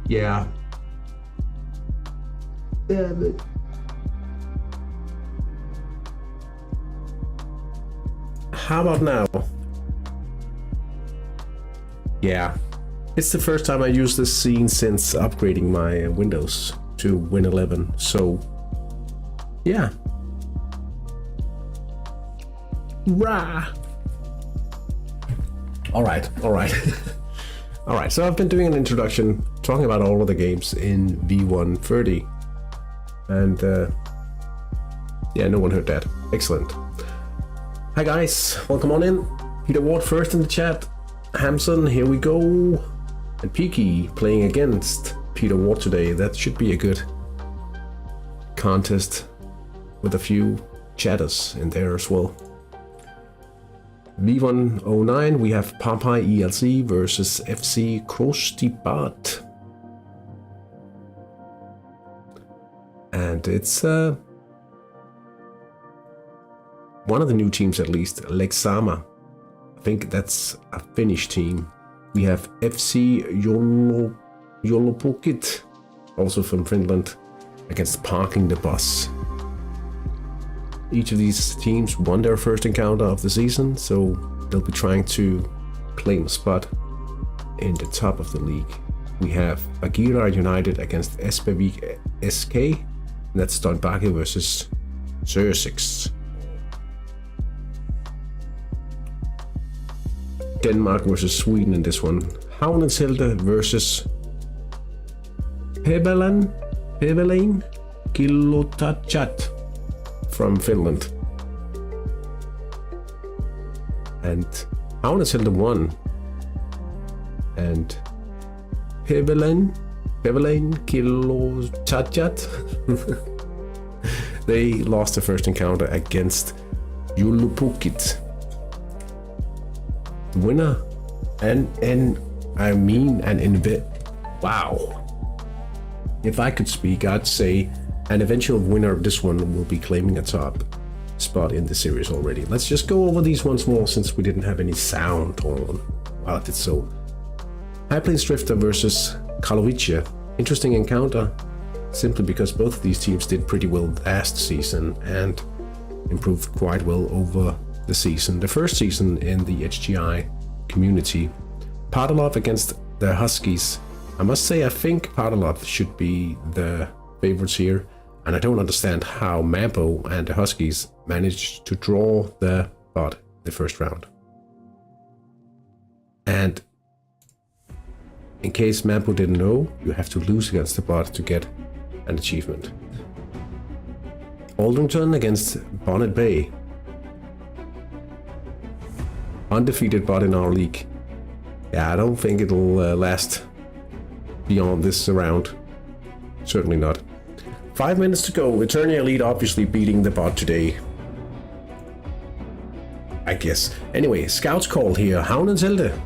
Yeah. Damn it. How about now? Yeah. It's the first time I use this scene since upgrading my Windows to Win 11, so yeah. Rah! Alright. Alright, so I've been doing an introduction talking about all of the games in V.130. And yeah, no one heard that. Excellent. Hi guys, welcome on in. Peter Ward first in the chat. Hamson, here we go. And Peaky playing against Peter Ward today. That should be a good contest with a few chatters in there as well. V.109, we have Popeye ELC versus FC Krostibad. And it's one of the new teams at least, Leksama. I think that's a Finnish team. We have FC Jolopokit, also from Finland, against Parking the Bus. Each of these teams won their first encounter of the season, so they'll be trying to claim a spot in the top of the league. We have Agira United against Espevik SK, and that's Stolbake versus Sussex. Denmark versus Sweden in this one. Havneshelde versus Pevelen Kilotachat from Finland. And Havneshelde won. And Pevelen Kilotachat they lost the first encounter against Jolopokit. Winner wow. If I could speak, I'd say an eventual winner of this one will be claiming a top spot in the series already. Let's just go over these once more since we didn't have any sound on while I did so. High Plains Drifter versus Karlovice. Interesting encounter, simply because both of these teams did pretty well last season and improved quite well over the season. The first season in the HTI community. Padalov against the Huskies. I must say I think Padalov should be the favorites here, and I don't understand how Mambo and the Huskies managed to draw the bot the first round. And in case Mambo didn't know, you have to lose against the bot to get an achievement. Aldrington against Bonnet Bay. Undefeated bot in our league. Yeah, I don't think it'll last beyond this round. Certainly not. 5 minutes to go. Eternia Elite obviously beating the bot today, I guess. Anyway, Scouts call here. Havneshelde.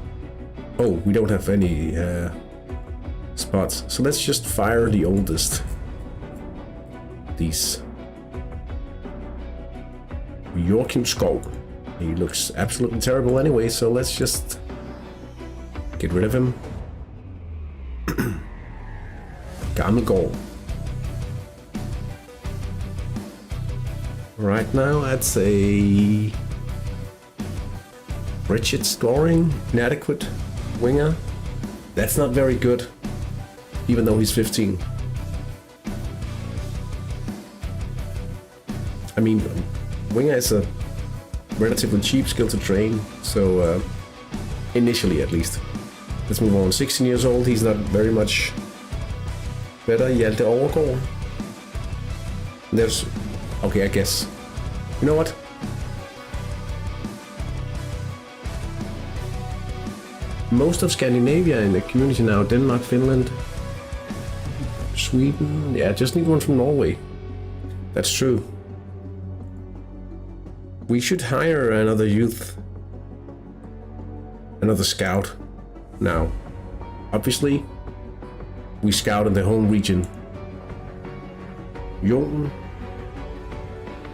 Oh, we don't have any spots. So let's just fire the oldest. These. Joachim Skov. He looks absolutely terrible anyway, so let's just get rid of him. Gamle goal. Right now, I'd say Bridget scoring, inadequate winger. That's not very good, even though he's 15. I mean, winger is a relatively cheap skill to train, so initially at least. Let's move on. 16 years old, he's not very much better. Hjalte Overgaard. There's... okay, I guess. You know what? Most of Scandinavia in the community now, Denmark, Finland, Sweden. Yeah, just need one from Norway. That's true. We should hire another youth, another scout now. Obviously, we scout in the home region. Jon,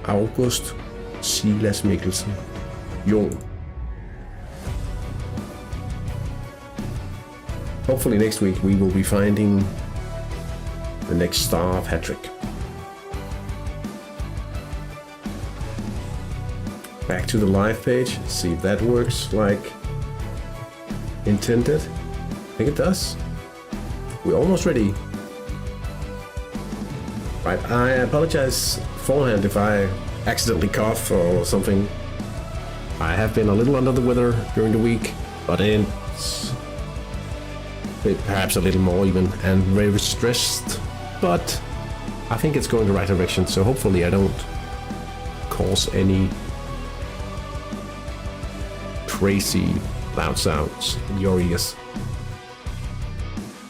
August, Silas Mikkelsen, Jon. Hopefully next week we will be finding the next star of Hattrick. Back to the live page, see if that works like intended. I think it does. We're almost ready. Right, I apologize beforehand if I accidentally cough or something. I have been a little under the weather during the week, but it's perhaps a little more even, and very stressed, but I think it's going the right direction, so hopefully I don't cause any crazy loud sounds in your ears.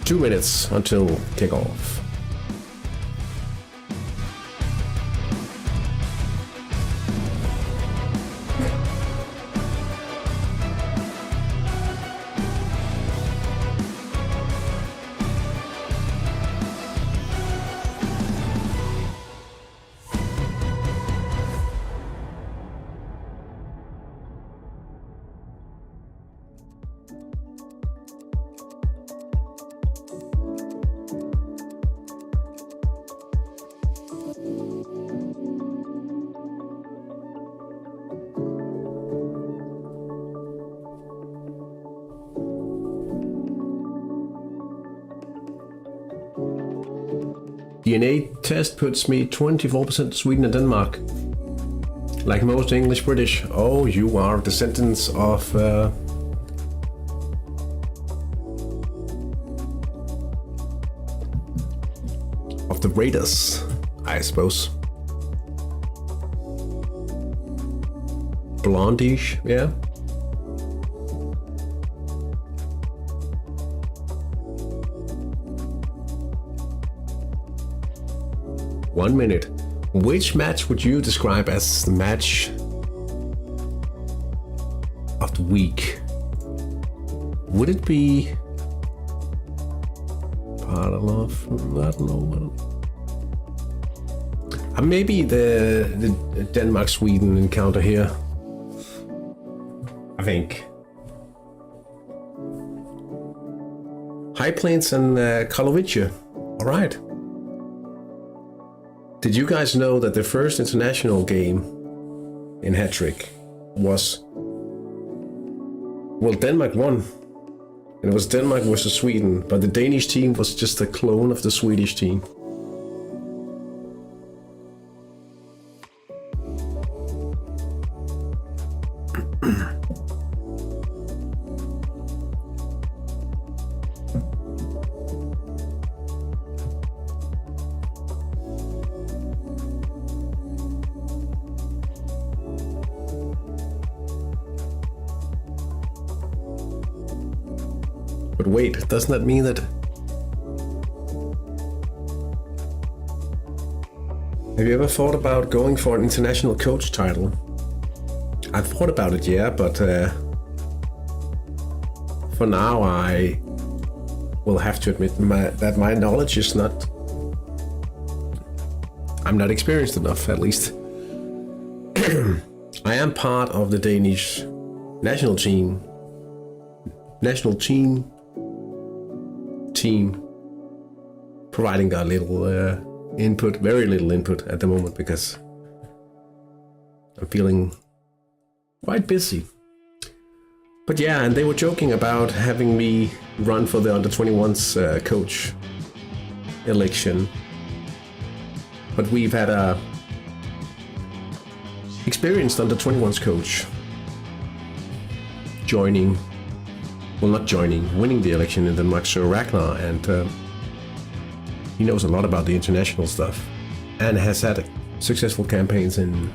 2 minutes until kickoff. DNA test puts me 24% Sweden and Denmark. Like most English British. Oh, you are descendants of the Raiders, I suppose. Blondish, yeah. One minute. Which match would you describe as the match of the week? Would it be part of? I don't know. Maybe the Denmark-Sweden encounter here. I think. High Plains and Karlovice. All right. Did you guys know that the first international game in Hattrick was, well, Denmark won. And it was Denmark versus Sweden, but the Danish team was just a clone of the Swedish team. But wait, doesn't that mean that... Have you ever thought about going for an international coach title? I've thought about it, yeah, but for now I will have to admit that my knowledge is not... I'm not experienced enough, at least. I am part of the Danish national team, providing a little input, very little input at the moment, because I'm feeling quite busy. But yeah, and they were joking about having me run for the under-21s coach election. But we've had a experienced under-21s coach winning the election in Denmark, Sir Ragnar, and he knows a lot about the international stuff and has had successful campaigns in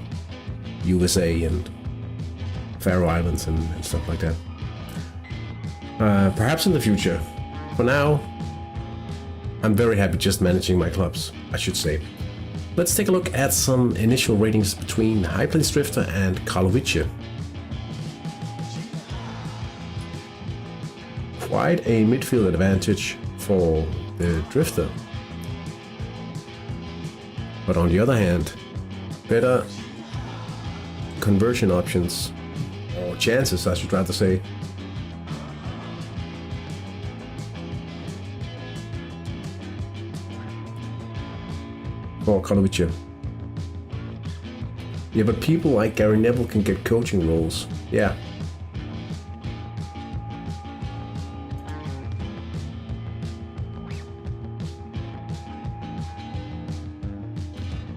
USA and Faroe Islands and stuff like that. Perhaps in the future. For now, I'm very happy just managing my clubs, I should say. Let's take a look at some initial ratings between High Plains Drifter and Karlovice. Quite a midfield advantage for the Drifter. But on the other hand, better conversion options, or chances I should rather say. for Kalovice. Yeah, but people like Gary Neville can get coaching roles. Yeah.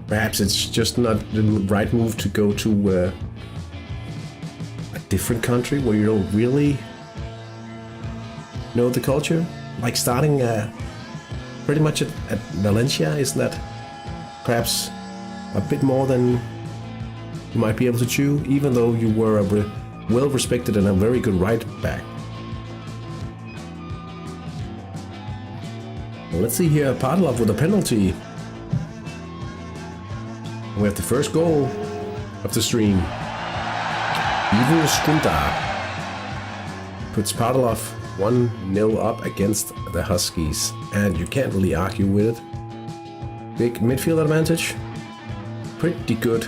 Perhaps it's just not the right move to go to a different country where you don't really know the culture. Like starting pretty much at Valencia, isn't that perhaps a bit more than you might be able to chew, even though you were a well-respected and a very good right back. Well, let's see here, Padlov with a penalty. We have the first goal of the stream. Ivo Skunda puts Padlov 1-0 up against the Huskies, and you can't really argue with it. Big midfield advantage. Pretty good.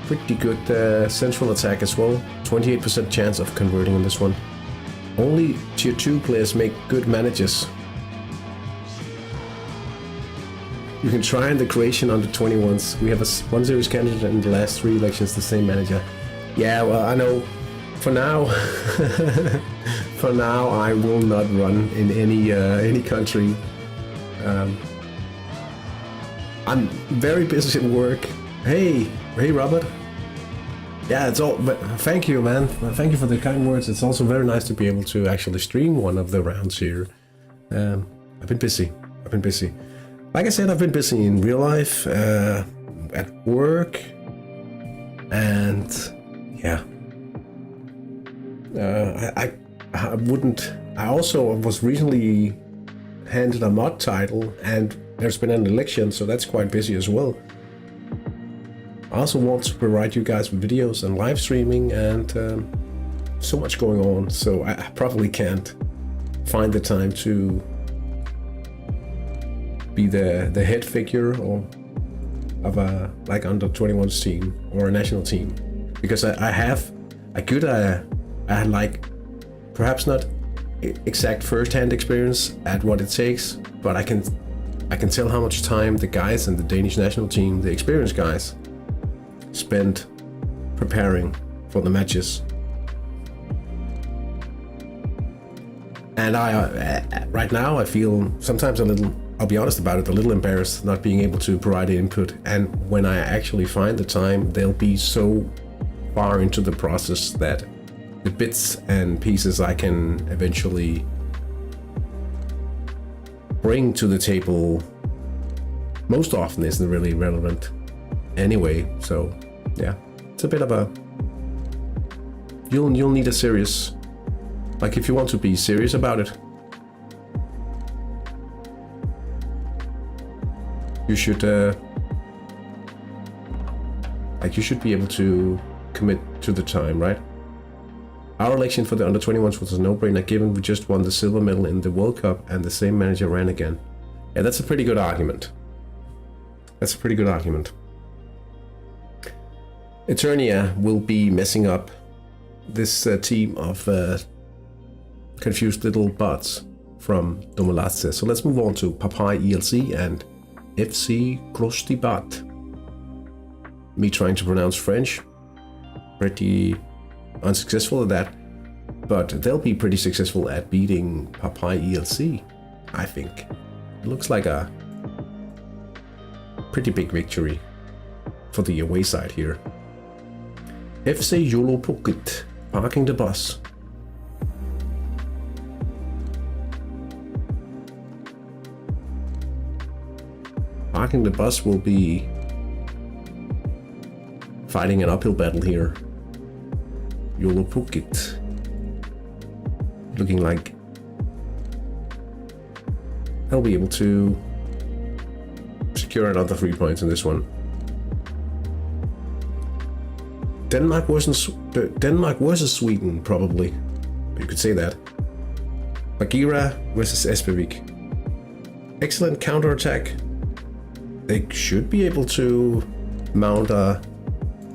Pretty good central attack as well. 28% chance of converting in this one. Only tier 2 players make good managers. You can try in the Croatian under 21s. We have a 1 series candidate in the last 3 elections, the same manager. Yeah, well, I know. For now, for now, I will not run in any country. I'm very busy at work. Hey, Robert. Yeah, it's all. But thank you, man. Thank you for the kind words. It's also very nice to be able to actually stream one of the rounds here. I've been busy. Like I said, I've been busy in real life, at work, and yeah. I also was recently handed a mod title, and there's been an election, so that's quite busy as well. I also want to provide you guys with videos and live streaming, and so much going on, so I probably can't find the time to be the head figure of a like under 21s team or a national team, because I have a good like perhaps not exact first-hand experience at what it takes, but I can tell how much time the guys in the Danish national team, the experienced guys, spend preparing for the matches. And I right now I feel sometimes a little, I'll be honest about it, a little embarrassed not being able to provide input. And when I actually find the time, they'll be so far into the process that the bits and pieces I can eventually bring to the table most often isn't really relevant anyway. So yeah, it's a bit of a, you'll need a serious, like if you want to be serious about it, you should like you should be able to commit to the time, right? Our election for the under 21s was a no-brainer given we just won the silver medal in the World Cup and the same manager ran again. Yeah, that's a pretty good argument. That's a pretty good argument. Eternia will be messing up this team of confused little bots from Domolatse. So let's move on to Papai ELC and FC Krostibat. Me trying to pronounce French, pretty unsuccessful at that, but they'll be pretty successful at beating Papai ELC, I think. It looks like a pretty big victory for the away side here. FC Yolo Pocket parking the bus. Parking the bus will be fighting an uphill battle here. Yolo Pocket looking like they'll be able to secure another 3 points in this one. Denmark versus Sweden, probably. You could say that. Bagheera versus Espevik. Excellent counterattack. They should be able to mount a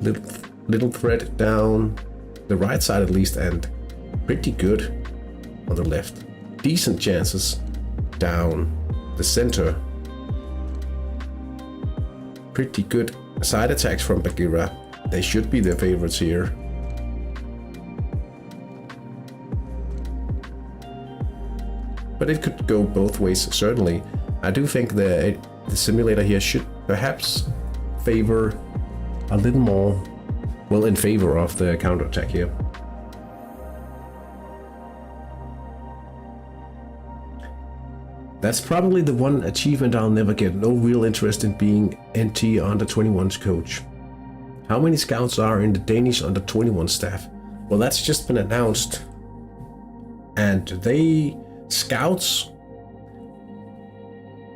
little threat down the right side at least, and pretty good on the left. Decent chances down the center. Pretty good side attacks from Bagheera. They should be the favorites here. But it could go both ways, certainly. I do think the simulator here should perhaps favor a little more, well, in favor of the counterattack here. That's probably the one achievement I'll never get. No real interest in being NT under 21's coach. How many scouts are in the Danish under 21 staff? Well, that's just been announced. And scouts,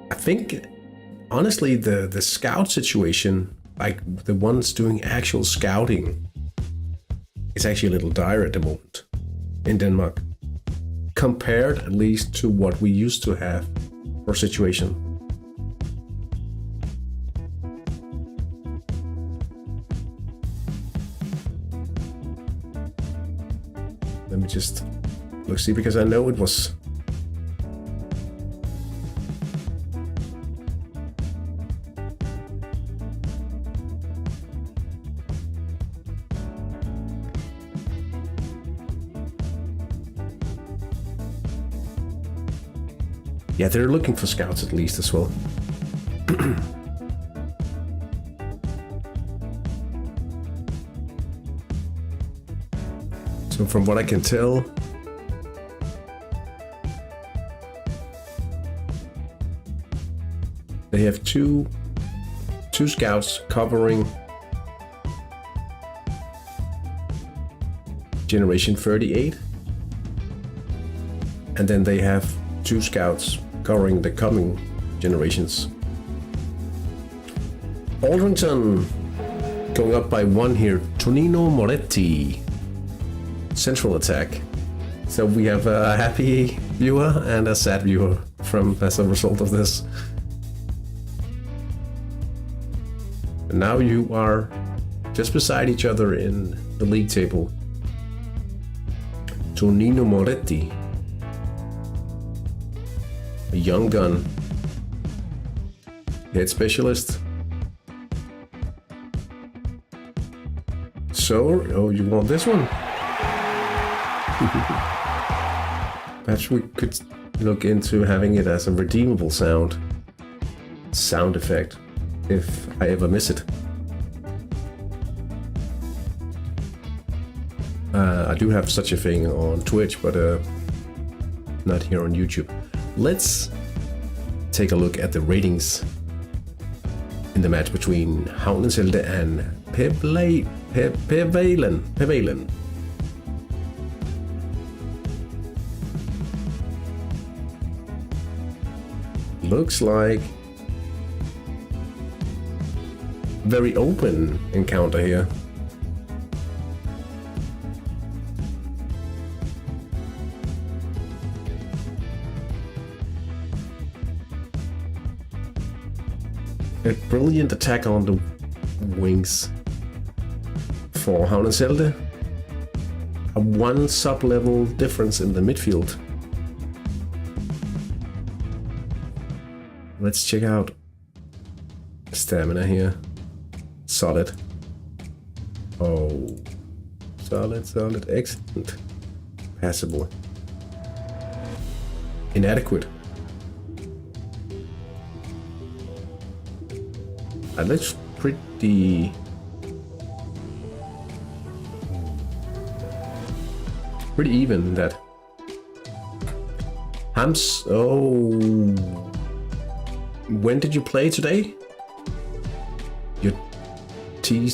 I think, honestly, the scout situation, like the ones doing actual scouting, is actually a little dire at the moment in Denmark, compared at least to what we used to have for situation. Let me just look, see, because I know it was. Yeah, they're looking for scouts at least as well. So from what I can tell, they have two scouts covering Generation 38, and then they have 2 scouts covering the coming generations. Aldrington going up by 1 here. Tonino Moretti, central attack. So we have a happy viewer and a sad viewer as a result of this. And now you are just beside each other in the league table. Tonino Moretti, a young gun, head specialist. So, oh, you want this one? Perhaps we could look into having it as a redeemable sound effect, if I ever miss it. I do have such a thing on Twitch, but not here on YouTube. Let's take a look at the ratings in the match between Havnenselde and Pevalen. Looks like very open encounter here. A brilliant attack on the wings for Havnenselde. A 1 sub-level difference in the midfield. Let's check out stamina here. Solid. Oh, solid, excellent. Passable. Inadequate. That looks pretty even, that. Hams, oh. When did you play today? Your team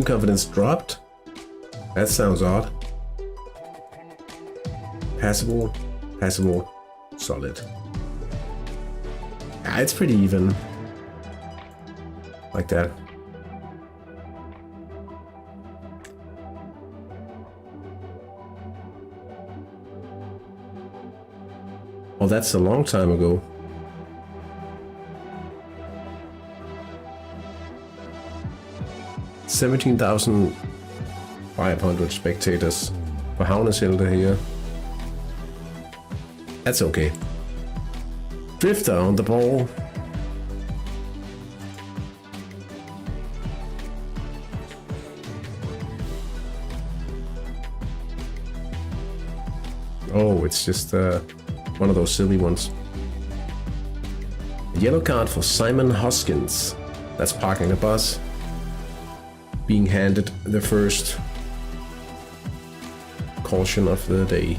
confidence dropped? That sounds odd. Passable, solid. Yeah, it's pretty even. Like that. Well, that's a long time ago. $17,500 spectators for Havnenselde here. That's okay. Drifter on the ball. Oh, it's just one of those silly ones. A yellow card for Simon Hoskins. That's parking the bus. Being handed the first caution of the day.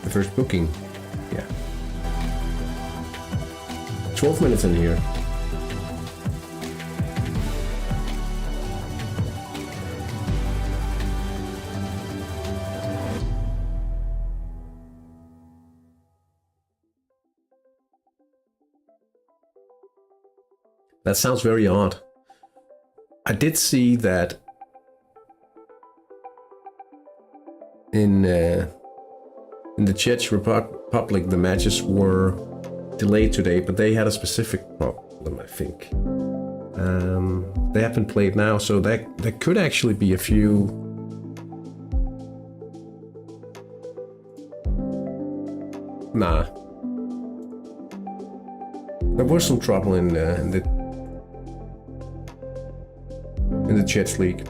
The first booking. Yeah. 12 minutes in here. That sounds very odd. I did see that in the Czech Republic the matches were delayed today, but they had a specific problem, I think. They have been played now, so there could actually be a few there was some trouble in the Czech League.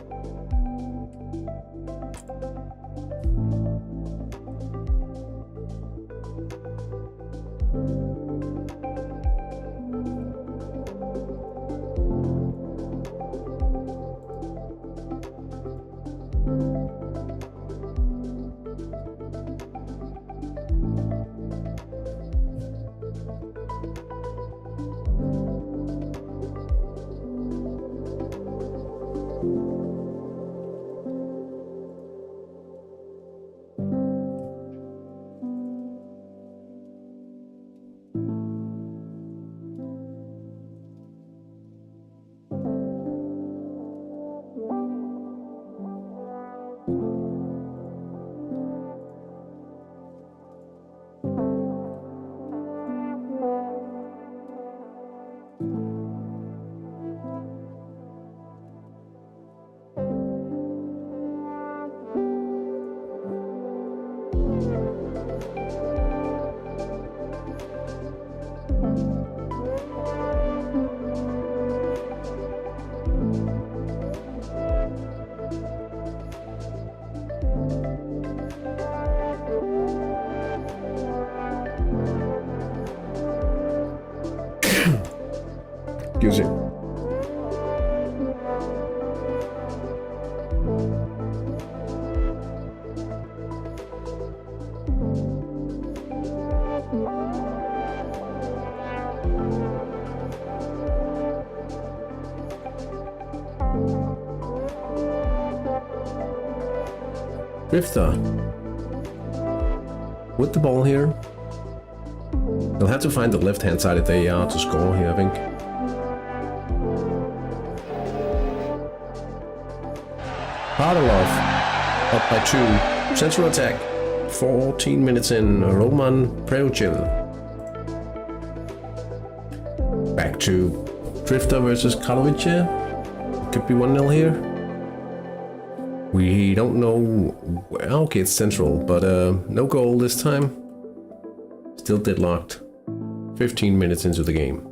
Excuse me. Drifter with the ball here. They'll have to find the left-hand side if they are to score here, I think. Pardelov up by 2. Central attack. 14 minutes in. Roman Preuchil. Back to Drifter versus Kalovice. Could be 1-0 here. We don't know. Okay, it's Central, but no goal this time. Still deadlocked. 15 minutes into the game.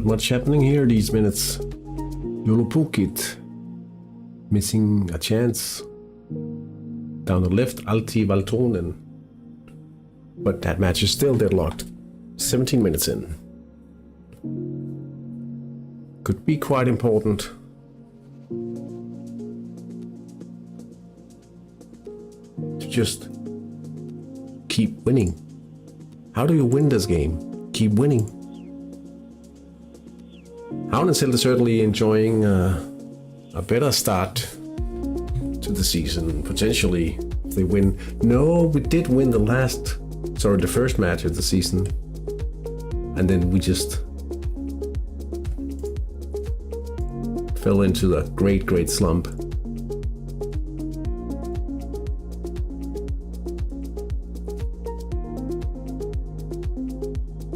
much happening here these minutes. Jolopukit missing a chance. Down the left, Alti Valtonen. But that match is still deadlocked. 17 minutes in. Could be quite important. To just keep winning. How do you win this game? Keep winning. Havnesild is certainly enjoying a better start to the season, potentially, if they win. No, we did win the first match of the season. And then we just fell into a great slump.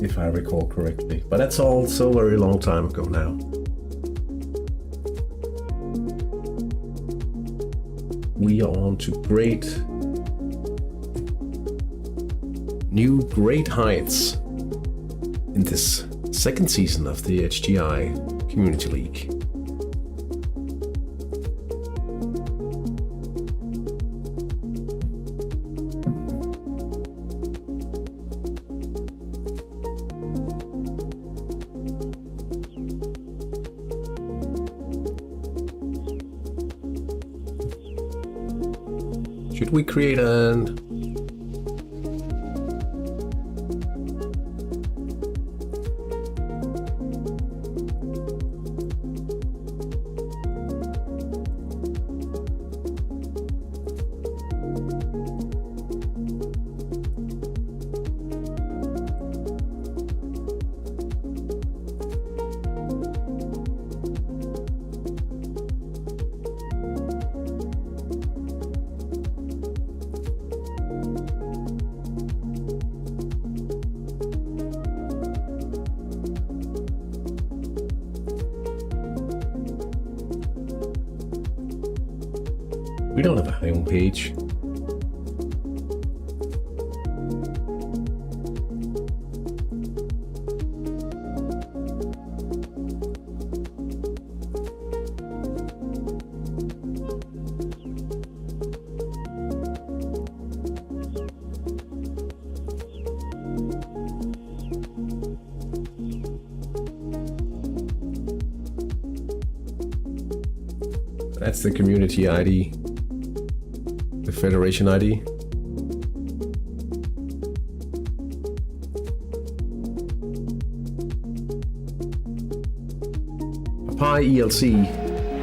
If I recall correctly. But that's all so very long time ago now. We are on to great heights in this second season of the HTI Community League. Should we create an... We don't have a home page. That's the community ID. The Federation ID. Pi ELC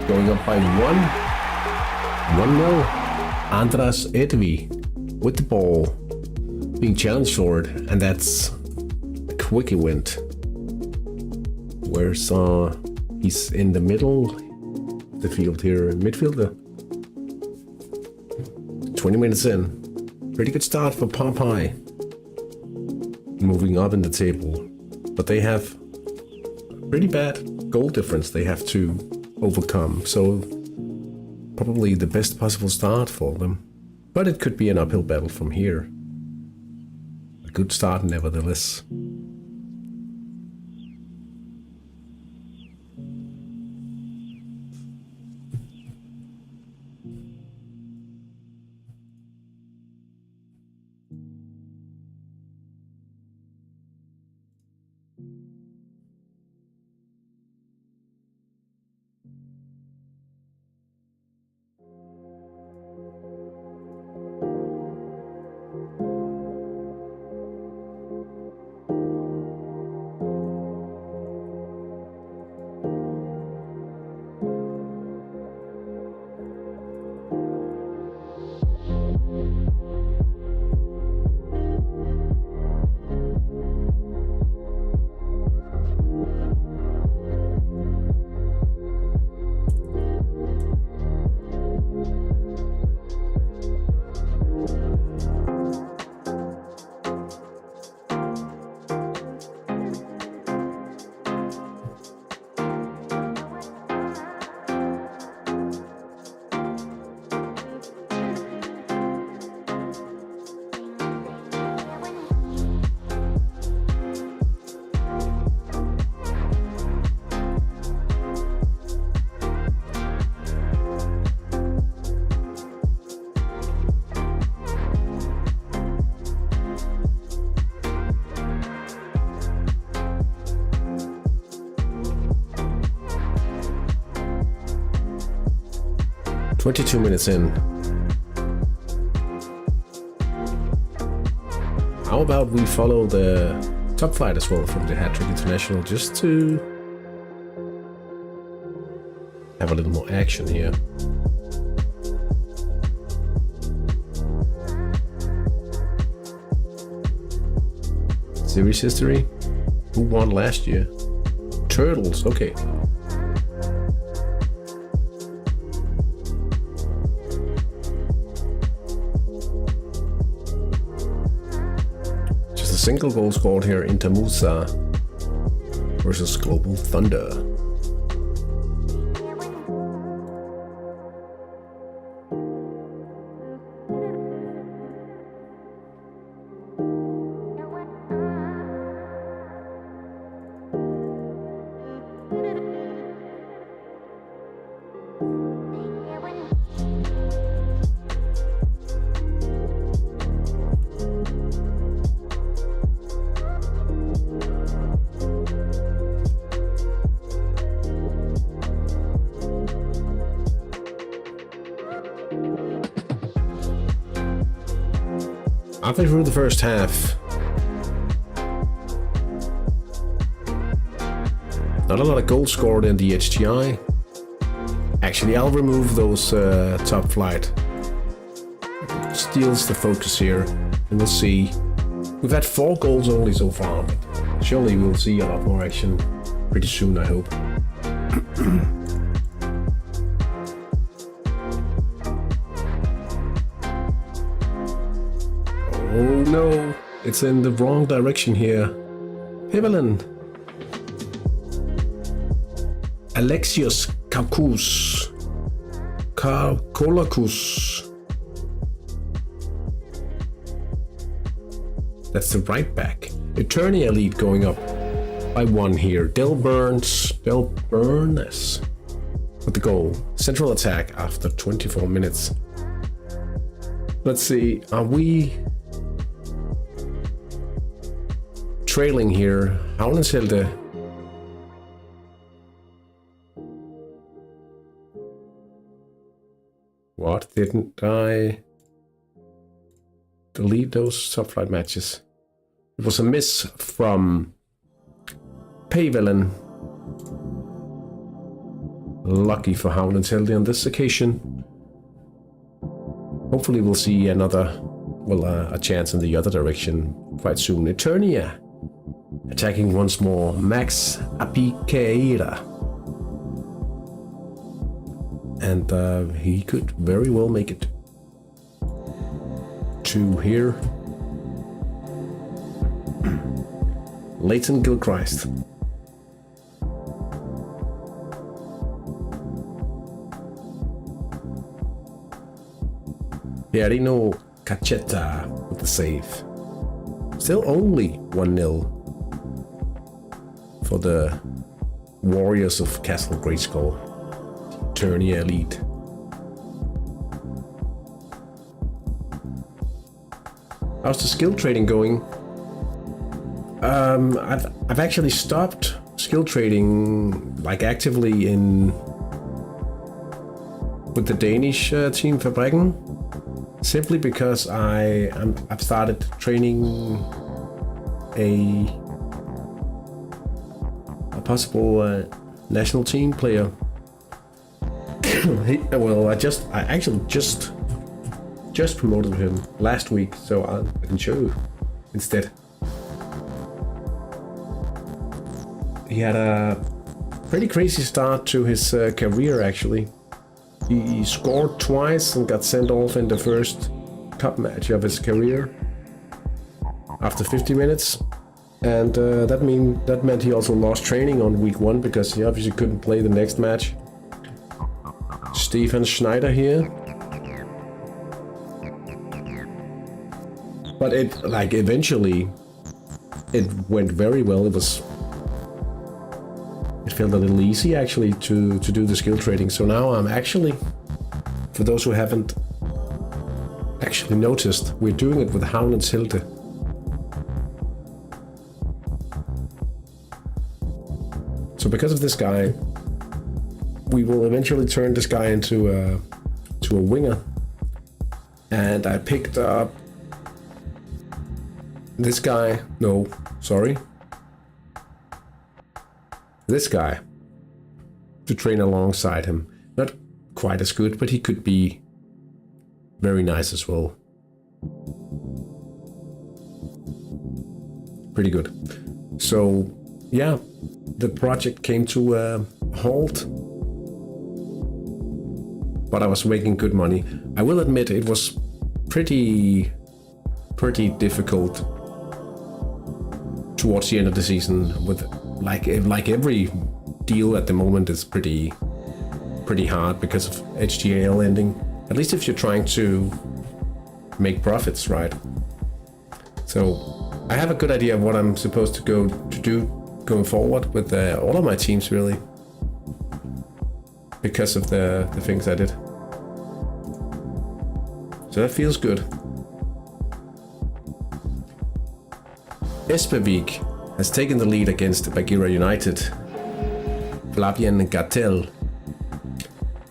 going up by 1-0. Andras Edvi with the ball being challenged for it, and that's a quickie win. Where's he's in the middle of the field here, midfielder. 20 minutes in. Pretty good start for Popeye. Moving up in the table. But they have a pretty bad goal difference they have to overcome. So probably the best possible start for them. But it could be an uphill battle from here. A good start nevertheless. 22 minutes in. How about we follow the top flight as well from the Hattrick International, just to have a little more action here. Series history. Who won last year? Turtles, okay. Just a single goal scored here in Tamusa versus Global Thunder. Halfway through the first half. Not a lot of goals scored in the HTI. Actually, I'll remove those top flight. Steals the focus here, and we'll see. We've had 4 goals only so far, but surely we'll see a lot more action pretty soon, I hope. Oh no, it's in the wrong direction here. Pivelin. Alexios Kolakus. That's the right back. HTI League going up by 1 here. Del Burns with the goal. Central attack after 24 minutes. Let's see, are we trailing here? Havneshelde. What? Didn't I delete those top flight matches? It was a miss from Pavelen. Lucky for Havneshelde on this occasion. Hopefully we'll see another, a chance in the other direction quite soon. Eternia attacking once more. Max Apikeira. And he could very well make it. 2 here. Leighton Gilchrist. Pierino Cacetta with the save. Still only 1-0 for the Warriors of Castle Greyskull. HTI Elite. How's the skill trading going? I've actually stopped skill trading like actively with the Danish team Fabrikken, simply because I've started training a possible national team player. I actually just promoted him last week, so I can show you instead. He had a pretty crazy start to his career, actually. He scored twice and got sent off in the first cup match of his career after 50 minutes. And that meant he also lost training on week 1 because he obviously couldn't play the next match. Stefan Schneider here. But eventually it went very well. It felt a little easy actually to do the skill trading. So now I'm actually, for those who haven't actually noticed, we're doing it with Havneshelde. So because of this guy, we will eventually turn this guy into to a winger. And I picked up this guy. No, sorry. This guy to train alongside him. Not quite as good, but he could be very nice as well. Pretty good. So yeah, the project came to a halt, but I was making good money. I will admit it was pretty difficult towards the end of the season. With like every deal at the moment is pretty hard because of HTI ending. At least if you're trying to make profits, right? So I have a good idea of what I'm supposed to do going forward with all of my teams, really, because of the things I did. So that feels good. Espevik has taken the lead against Bagheera United. Flavian Gattel.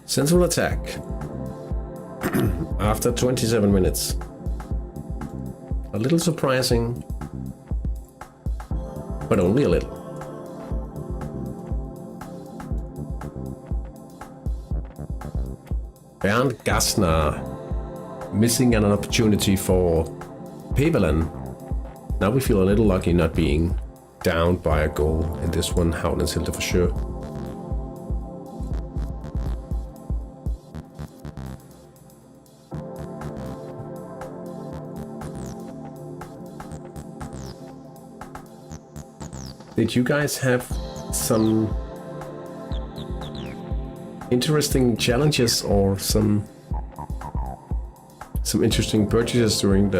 Central attack. After 27 minutes. A little surprising, but only a little. Bernd Gassner missing an opportunity for Pevelen. Now we feel a little lucky not being down by a goal in this one. Haudenshilde for sure. Did you guys have some interesting challenges or some interesting purchases during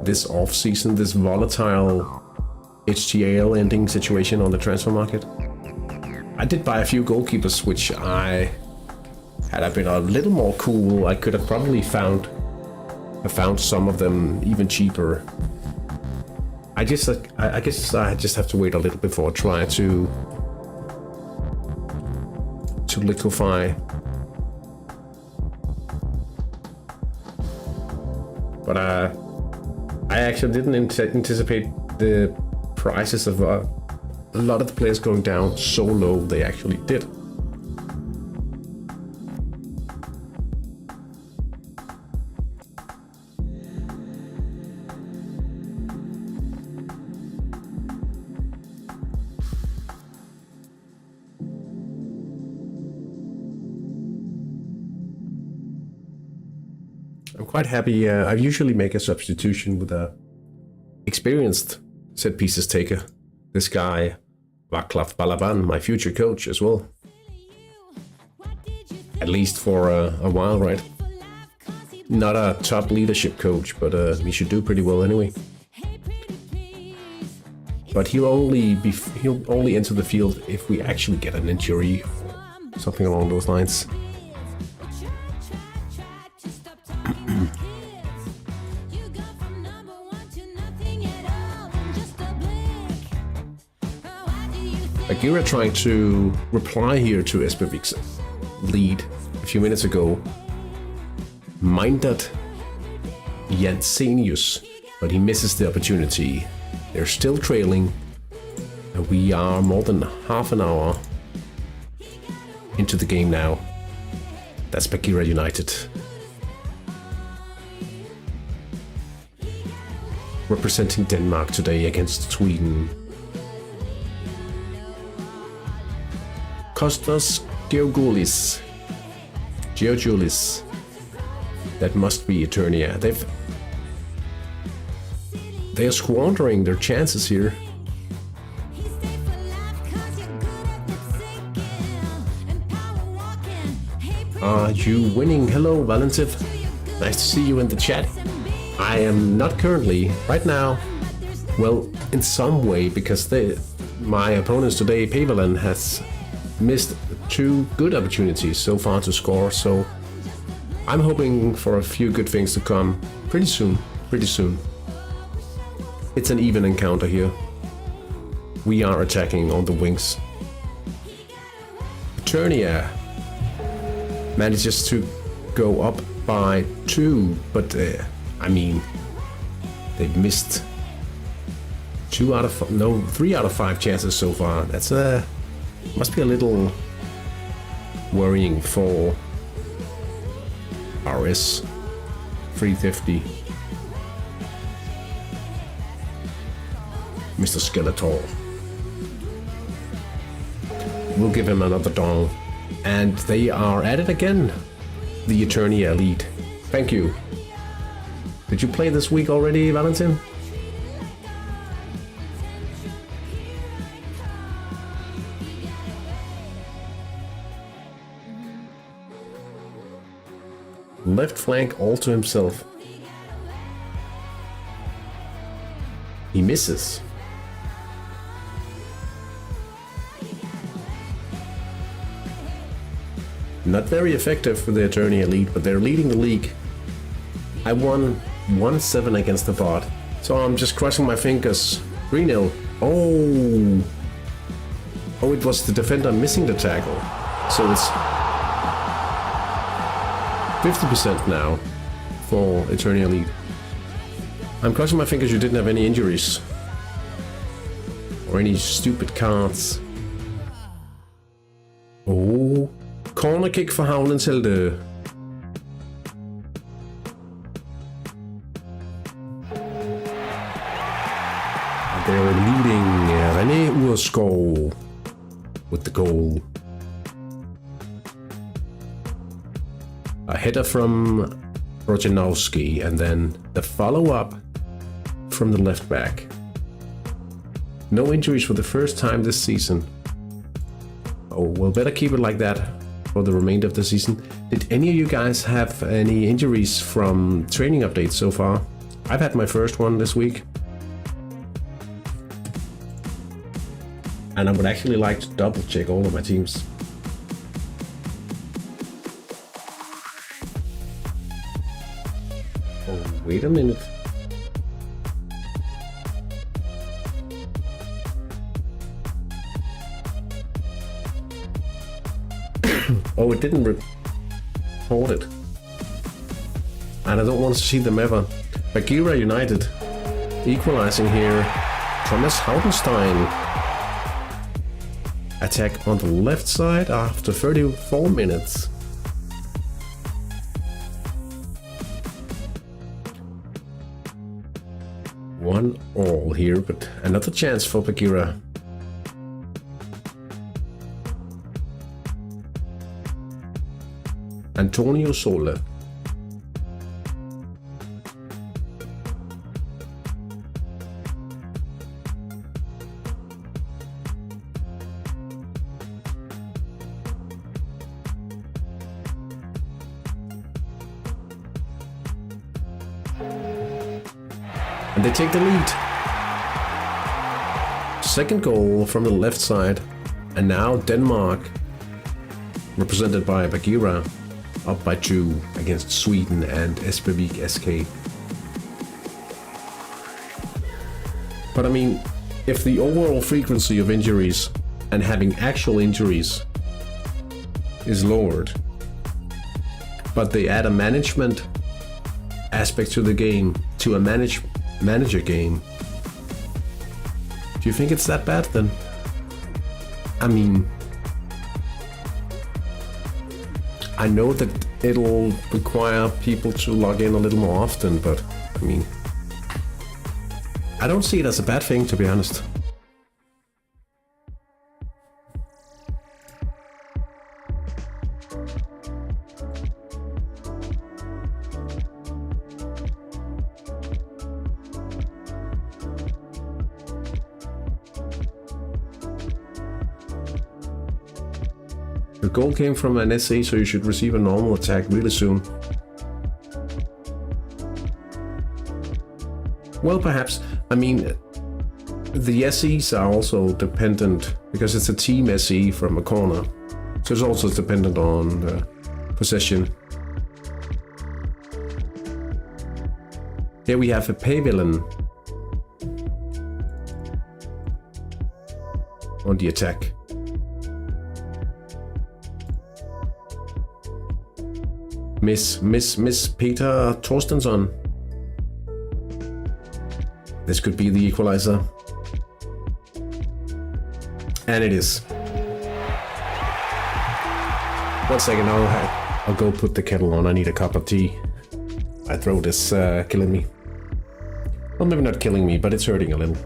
this off season, this volatile HTI ending situation on the transfer market? I did buy a few goalkeepers, which had I been a little more cool, I could have probably found some of them even cheaper. I guess I just have to wait a little before I try to liquefy. But I actually didn't anticipate the prices of a lot of the players going down so low. They actually did. I'm quite happy. I usually make a substitution with a experienced set pieces taker. This guy, Václav Balaban, my future coach as well. At least for a while, right? Not a top leadership coach, but he should do pretty well anyway. But he'll only enter the field if we actually get an injury, or something along those lines. Bagheera trying to reply here to Espevik's lead a few minutes ago. Minded Jansenius, but he misses the opportunity. They're still trailing, and we are more than half an hour into the game now. That's Bagheera United. Representing Denmark today against Sweden. Kostas Georgoulis. That must be Eternia. They are squandering their chances here. Are you winning? Hello, Valentiv. Nice to see you in the chat. I am not currently, right now, well, in some way, because my opponents today, Pevelen, has missed 2 good opportunities so far to score, so I'm hoping for a few good things to come pretty soon. It's an even encounter here. We are attacking on the wings. Eternia manages to go up by 2, but I mean, they've missed 3 out of 5 chances so far. That's must be a little worrying for RS 350. Mr. Skeletor. We'll give him another dong. And they are at it again. The Attorney Elite. Thank you. Did you play this week already, Valentin? Left flank all to himself. He misses. Not very effective for the Attorney Elite, but they're leading the league. I won 1-7 against the bot, so I'm just crossing my fingers. 3-0. Oh, it was the defender missing the tackle. So it's 50% now for Attorney Elite. I'm crossing my fingers you didn't have any injuries. Or any stupid cards. Oh, corner kick for Havlens Helte. They're leading René Urskov with the goal. A header from Rojanowski, and then the follow-up from the left back. No injuries for the first time this season. Oh, we'll better keep it like that for the remainder of the season. Did any of you guys have any injuries from training updates so far? I've had my first one this week. And I would actually like to double check all of my teams. Oh, wait a minute. Oh, it didn't report it. And I don't want to see them ever. Bagheera United equalizing here. Thomas Haudenstein. Attack on the left side after 34 minutes. One all here, but another chance for Bagheera. Antonio Sola. And they take the lead. Second goal from the left side. And now Denmark, represented by Bagheera, up by 2 against Sweden and Espevik SK. But I mean, if the overall frequency of injuries and having actual injuries is lowered, but they add a management aspect to the game, to a manager game, do you think it's that bad then? I mean, I know that it'll require people to log in a little more often, but I mean, I don't see it as a bad thing, to be honest. The goal came from an SA, so you should receive a normal attack really soon. Well, perhaps. I mean, the SEs are also dependent, because it's a team SE from a corner. So it's also dependent on possession. Here we have a Pavilion on the attack. Miss Peter Torstensson. This could be the equalizer. And it is. 1 second, I'll go put the kettle on. I need a cup of tea. My throat is killing me. Well, maybe not killing me, but it's hurting a little.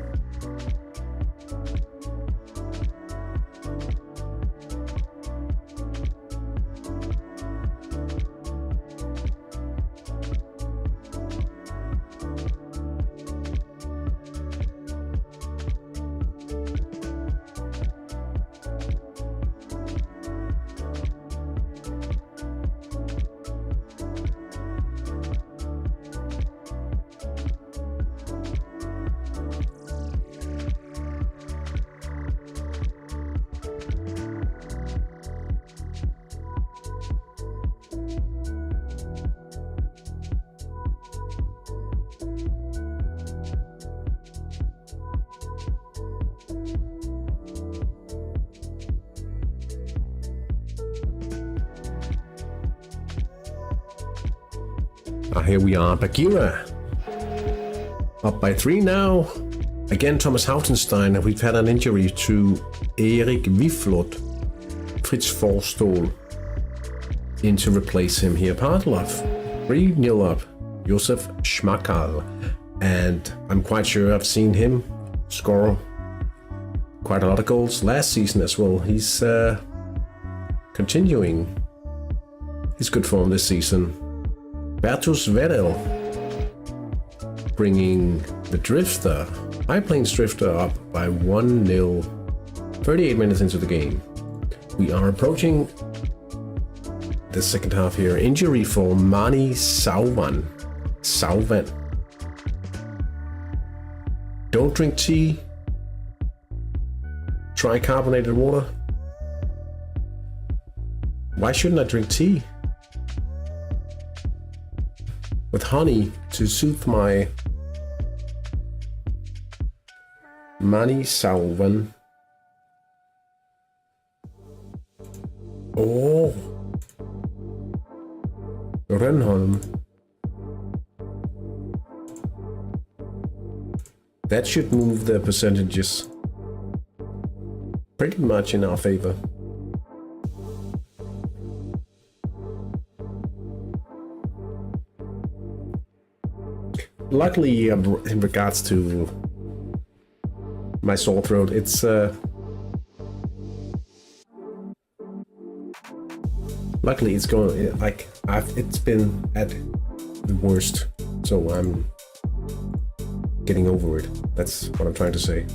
Here we are, Bagheera. Up by 3 now. Again, Thomas Hautenstein. We've had an injury to Erik Wiflot. Fritz Forstall in to replace him here. Partlov 3-0 up. Josef Schmakal. And I'm quite sure I've seen him score quite a lot of goals last season as well. He's continuing his good form this season. Bertus Vedel bringing the Drifter, High Plains Drifter, up by 1-0, 38 minutes into the game. We are approaching the second half here. Injury for Mani Sauvan. Don't drink tea. Try carbonated water. Why shouldn't I drink tea? With honey to soothe my Mani Sauvan. Oh, Rönnholm. That should move the percentages pretty much in our favor. Luckily, in regards to my sore throat, it's luckily it's going like it's been at the worst, so I'm getting over it. That's what I'm trying to say.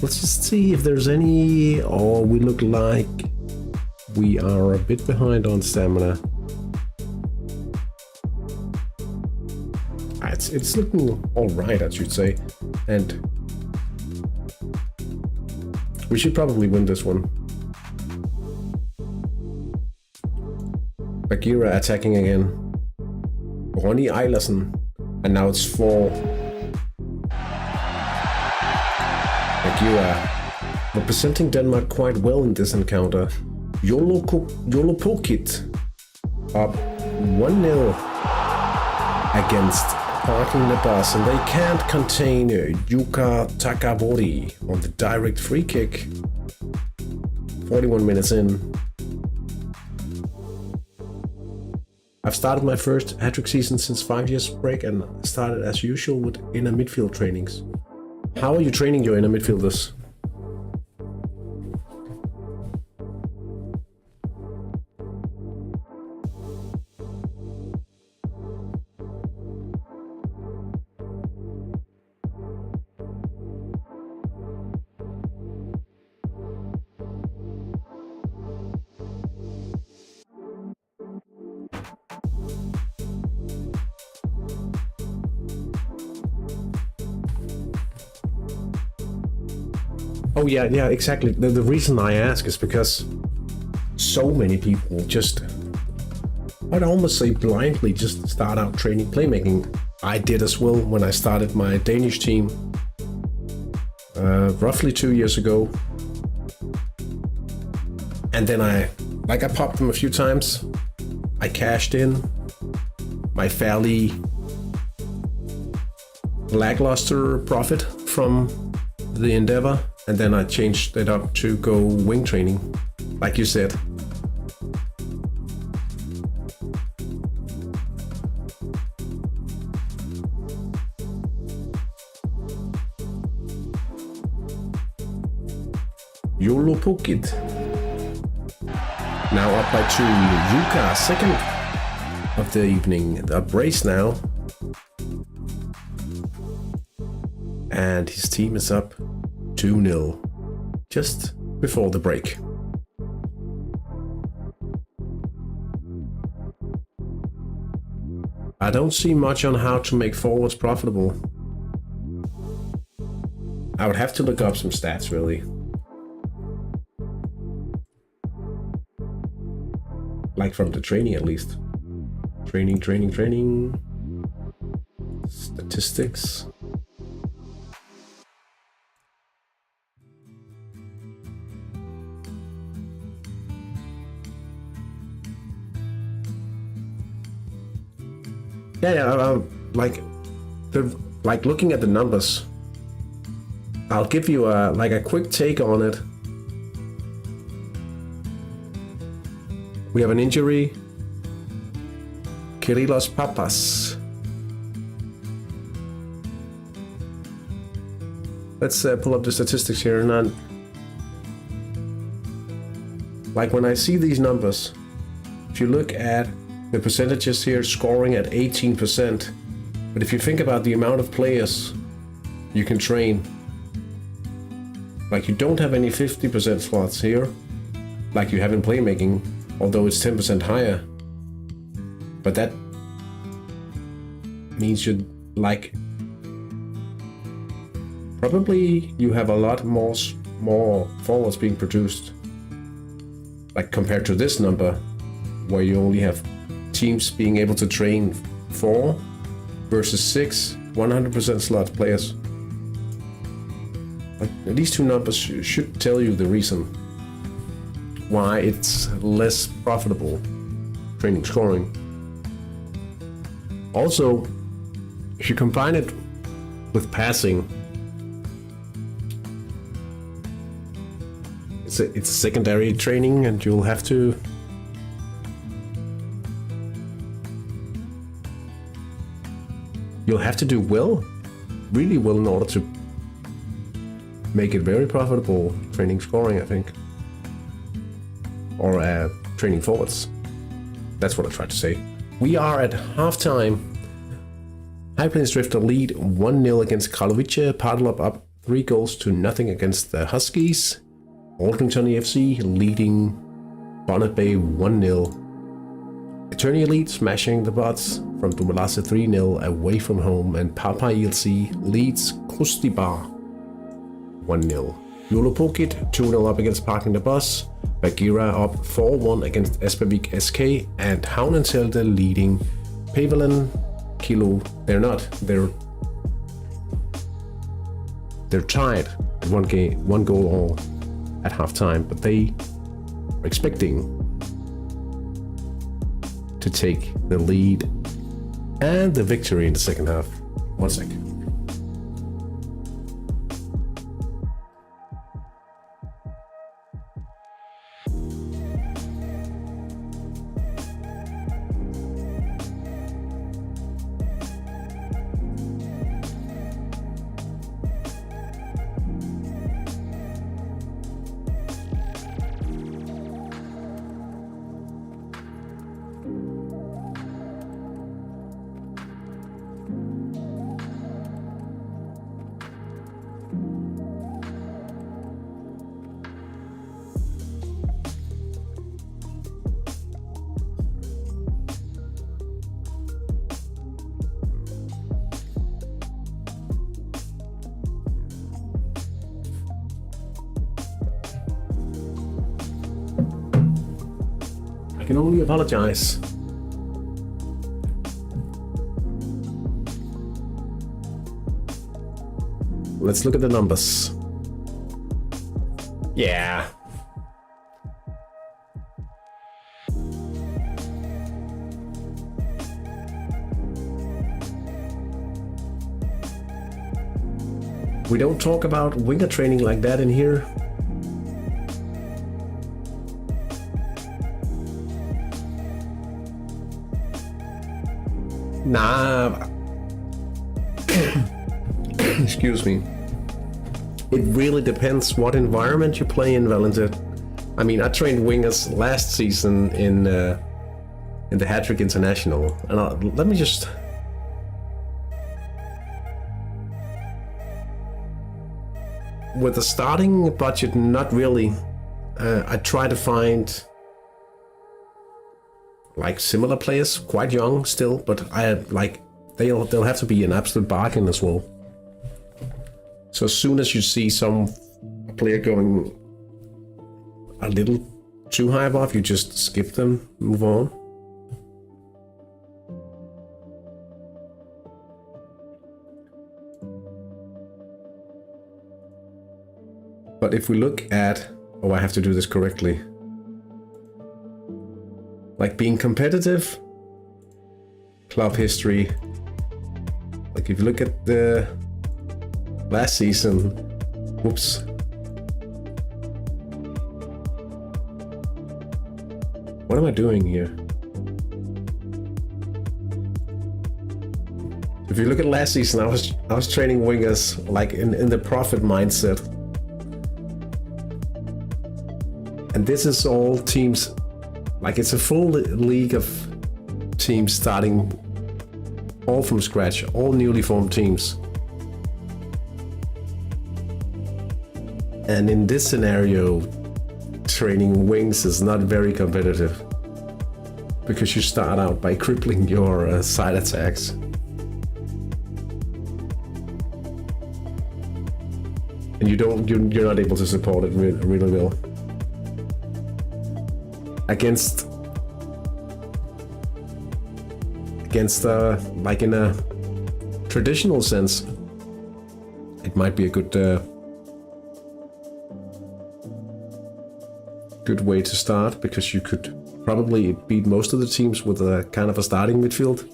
Let's just see if there's any. Oh, we look like we are a bit behind on stamina. It's looking all right, I should say, and we should probably win this one. Bagheera attacking again. Ronny Eilersen, and now it's for Bagheera, representing Denmark quite well in this encounter. Jolopokit up 1-0 against Parking the bus, and they can't contain Jukka Takavori on the direct free kick. 41 minutes in. I've started my first Hattrick season since 5 years break, and started as usual with inner midfield trainings. How are you training your inner midfielders? Oh yeah, exactly. The reason I ask is because so many people just, I'd almost say blindly, just start out training playmaking. I did as well when I started my Danish team roughly 2 years ago. And then I popped them a few times. I cashed in my fairly lackluster profit from the endeavor, and then I changed it up to go wing training, like you said. YOLO Pokit. Now up by 2. Yuka, second of the evening. A brace now. And his team is up 2-0 just before the break. I don't see much on how to make forwards profitable. I would have to look up some stats, really. Like from the training, at least. Training. Statistics. Yeah, like looking at the numbers. I'll give you a quick take on it. We have an injury. Kyrilos Papas. Let's pull up the statistics here. And like when I see these numbers, if you look at the percentages here, scoring at 18%. But if you think about the amount of players you can train, like you don't have any 50% slots here, like you have in playmaking, although it's 10% higher. But that means probably you have a lot more forwards being produced, like compared to this number, where you only have teams being able to train 4 versus 6 100% slot players. Like, these two numbers should tell you the reason why it's less profitable training scoring. Also, if you combine it with passing, it's secondary training, and you'll have to do really well in order to make it very profitable training scoring, I think. Or training forwards. That's what I tried to say. We are at halftime. High Plains Drifter lead 1-0 against Karlovice. Partlup up 3-0 against the Huskies. Aldrington EFC leading Bonnet Bay 1-0. Eternia Elite smashing the bots from Dumalase 3-0 away from home, and Papa ELC leads Kustibar 1-0. YOLO Pokit 2-0 up against Parking the Bus. Bagheera up 4-1 against Espavik SK, and Havnenselde leading Pavelen Kilo. They're tied at one goal all at halftime, but they are expecting to take the lead and the victory in the second half. 1 sec. I can only apologize. Let's look at the numbers. Yeah. We don't talk about winger training like that in here. Nah. Excuse me. It really depends what environment you play in, Valentin. I mean, I trained wingers last season in the Hattrick International, and let me just. With the starting budget, not really. I try to find like similar players, quite young still, but I like they'll have to be an absolute bargain as well. So as soon as you see some player going a little too high above, you just skip them, move on. But if we look at, oh, I have to do this correctly. Like being competitive, club history. Like if you look at the last season, whoops. What am I doing here? If you look at last season, I was training wingers like in the profit mindset. And this is all teams, like it's a full league of teams starting all from scratch, all newly formed teams. And in this scenario, training wings is not very competitive because you start out by crippling your side attacks. And you're not able to support it really well. Against like in a traditional sense, it might be a good way to start, because you could probably beat most of the teams with a kind of a starting midfield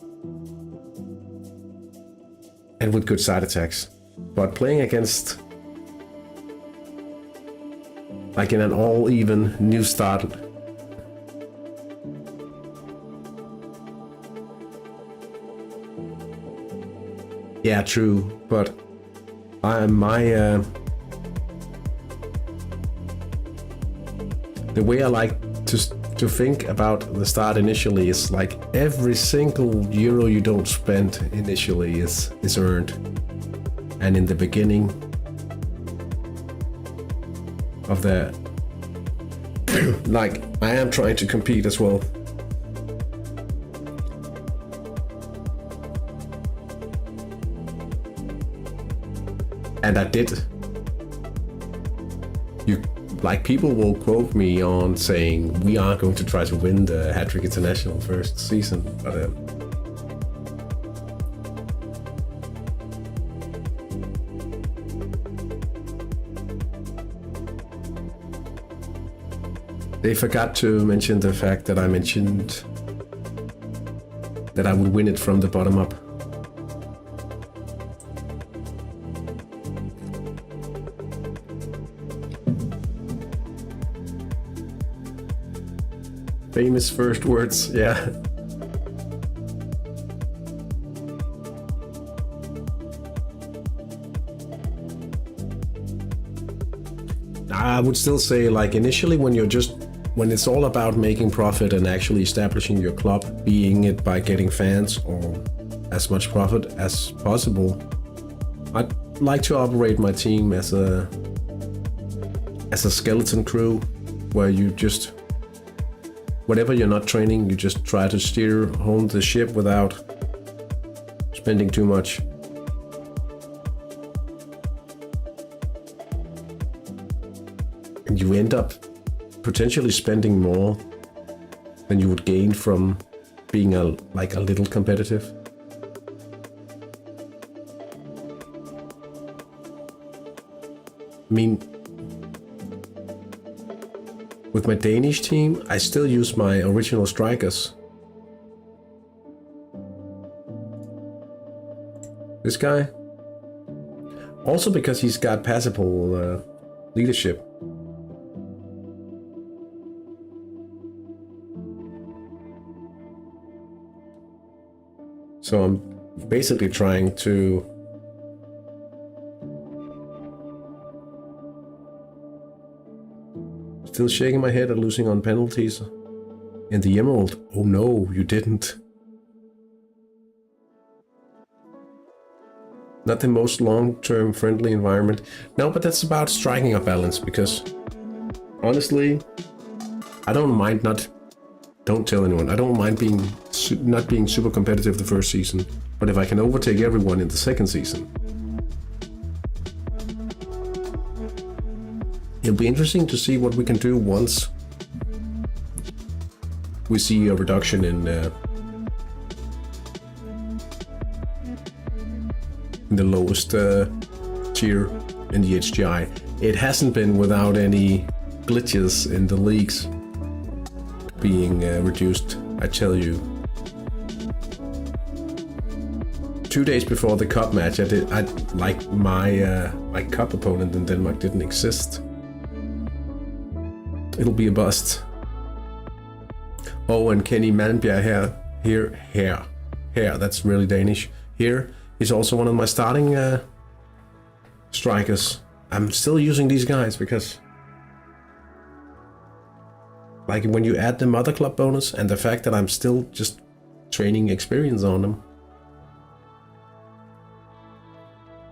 and with good side attacks. But playing against like in an all even new start, yeah, true, but the way I like to think about the start initially is like every single euro you don't spend initially is earned, and in the beginning of the like I am trying to compete as well. And I did. Like people will quote me on saying we are going to try to win the Hattrick International first season, but they forgot to mention the fact that I mentioned that I would win it from the bottom up. Famous first words, yeah. I would still say, like, initially when it's all about making profit and actually establishing your club, being it by getting fans or as much profit as possible, I'd like to operate my team as a skeleton crew, where you just, whatever you're not training, you just try to steer home the ship without spending too much. And you end up potentially spending more than you would gain from being a little competitive. I mean, with my Danish team, I still use my original strikers. This guy. Also because he's got passable leadership. So I'm basically trying to still shaking my head at losing on penalties. In the Emerald. Oh no, you didn't. Not the most long-term friendly environment. No, but that's about striking a balance, because honestly, I don't mind don't tell anyone, I don't mind not being super competitive the first season, but if I can overtake everyone in the second season, it'll be interesting to see what we can do once we see a reduction in the lowest tier in the HTI. It hasn't been without any glitches in the leagues being reduced, I tell you. 2 days before the cup match, my cup opponent in Denmark didn't exist. It'll be a bust. Oh, and Kenny Malmberg here, that's really Danish. Here, he's also one of my starting strikers. I'm still using these guys because, like, when you add the mother club bonus and the fact that I'm still just training experience on them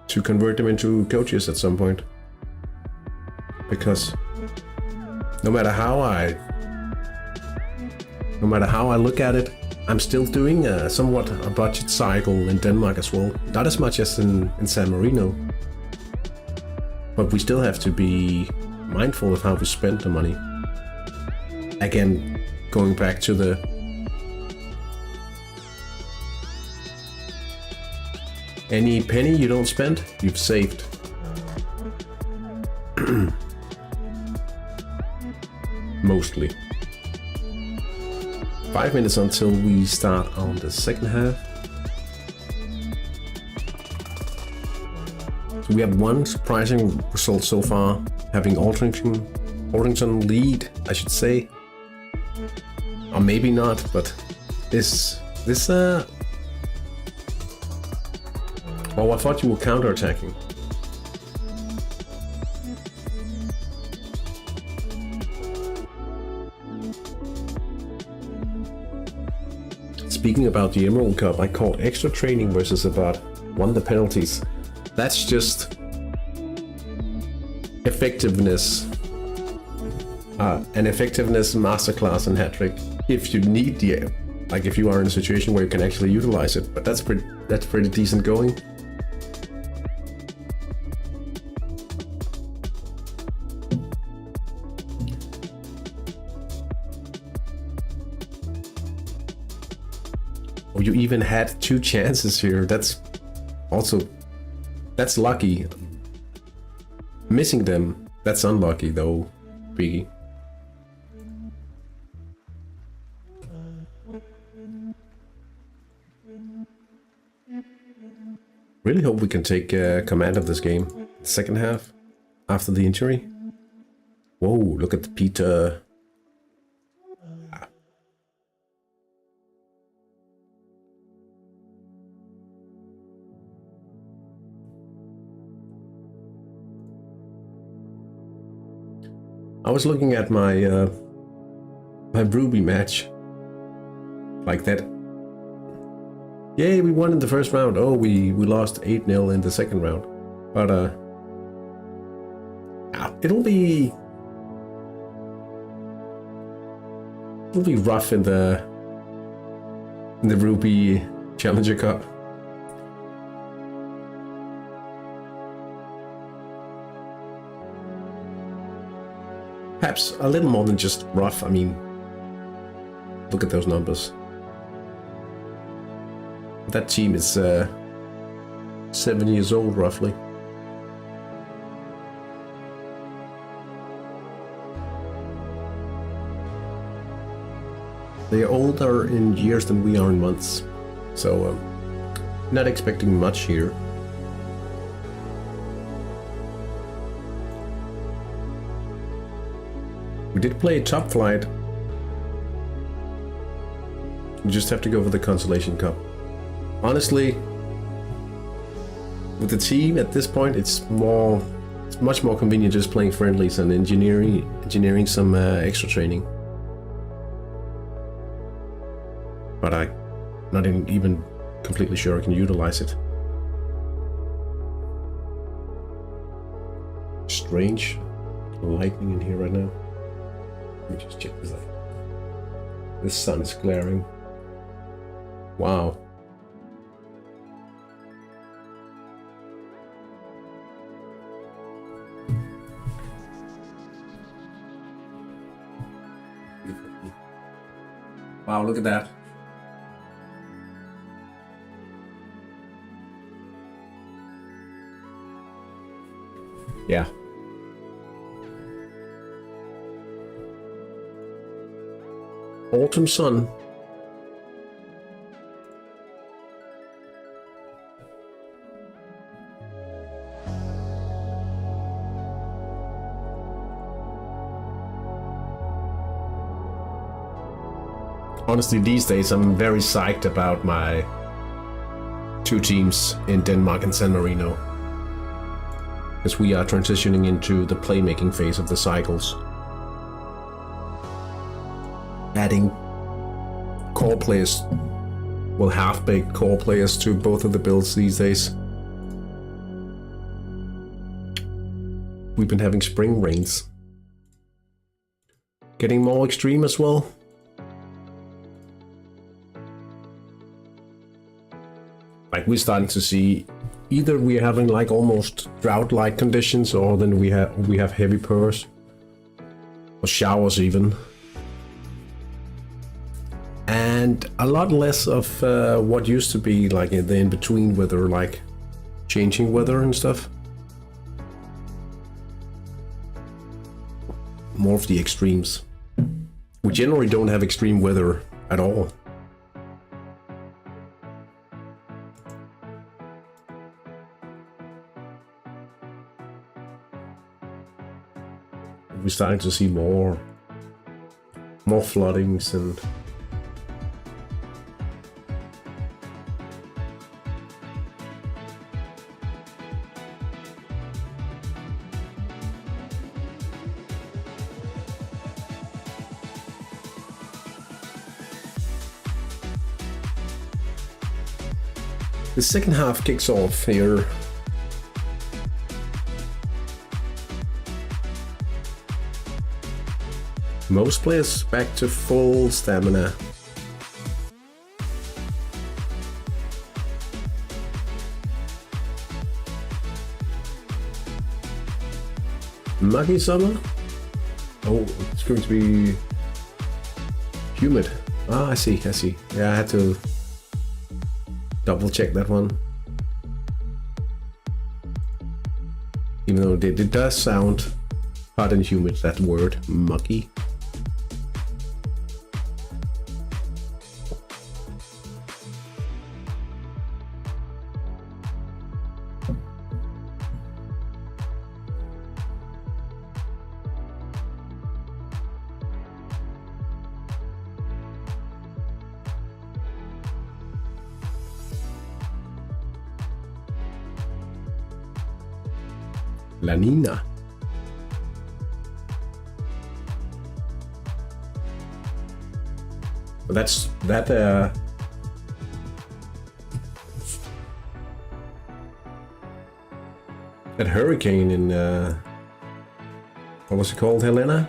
to convert them into coaches at some point. Because no matter how I look at it, I'm still doing somewhat a budget cycle in Denmark as well. Not as much as in San Marino. But we still have to be mindful of how we spend the money. Again, going back to the any penny you don't spend, you've saved. Mostly. 5 minutes until we start on the second half. So we have one surprising result so far, having Altrington lead, I should say. Or maybe not, but this oh, I thought you were counter-attacking. Speaking about the Emerald Cup, I call extra training versus about won the penalties. That's just effectiveness, an effectiveness masterclass in Hattrick. If you need like if you are in a situation where you can actually utilize it, but that's pretty decent going. Oh, you even had 2 chances here. That's lucky. Missing them, that's unlucky though, Biggie. Really hope we can take command of this game. Second half, after the injury. Whoa, look at Peter. I was looking at my my Ruby match like that. Yay, we won in the first round. Oh, we lost 8-0 in the second round. But it'll be rough in the Ruby Challenger Cup. Perhaps a little more than just rough. I mean, look at those numbers. That team is 7 years old, roughly. They are older in years than we are in months, so not expecting much here. We did play Top Flight. We just have to go for the Consolation Cup. Honestly, with the team at this point, it's much more convenient just playing friendlies and engineering some extra training. But I'm not even completely sure I can utilize it. Strange lightning in here right now. Let me just check this out. The sun is glaring. Wow. Wow, look at that. Yeah. Autumn sun. Honestly, these days I'm very psyched about my 2 teams in Denmark and San Marino, as we are transitioning into the playmaking phase of the cycles. Adding core players, well, half-baked core players to both of the builds these days. We've been having spring rains. Getting more extreme as well. Like, we're starting to see either we're having like almost drought-like conditions, or then we have heavy pours or showers even, and a lot less of what used to be like the in-between weather, like changing weather and stuff. More of the extremes. We generally don't have extreme weather at all. We're starting to see more floodings and the second half kicks off here. Most players back to full stamina. Muggy summer? Oh, it's going to be humid. Ah, I see. Yeah, I had to double check that one. Even though it does sound hot and humid, that word, muggy. La Nina. That's that that hurricane in what was it called, Helena?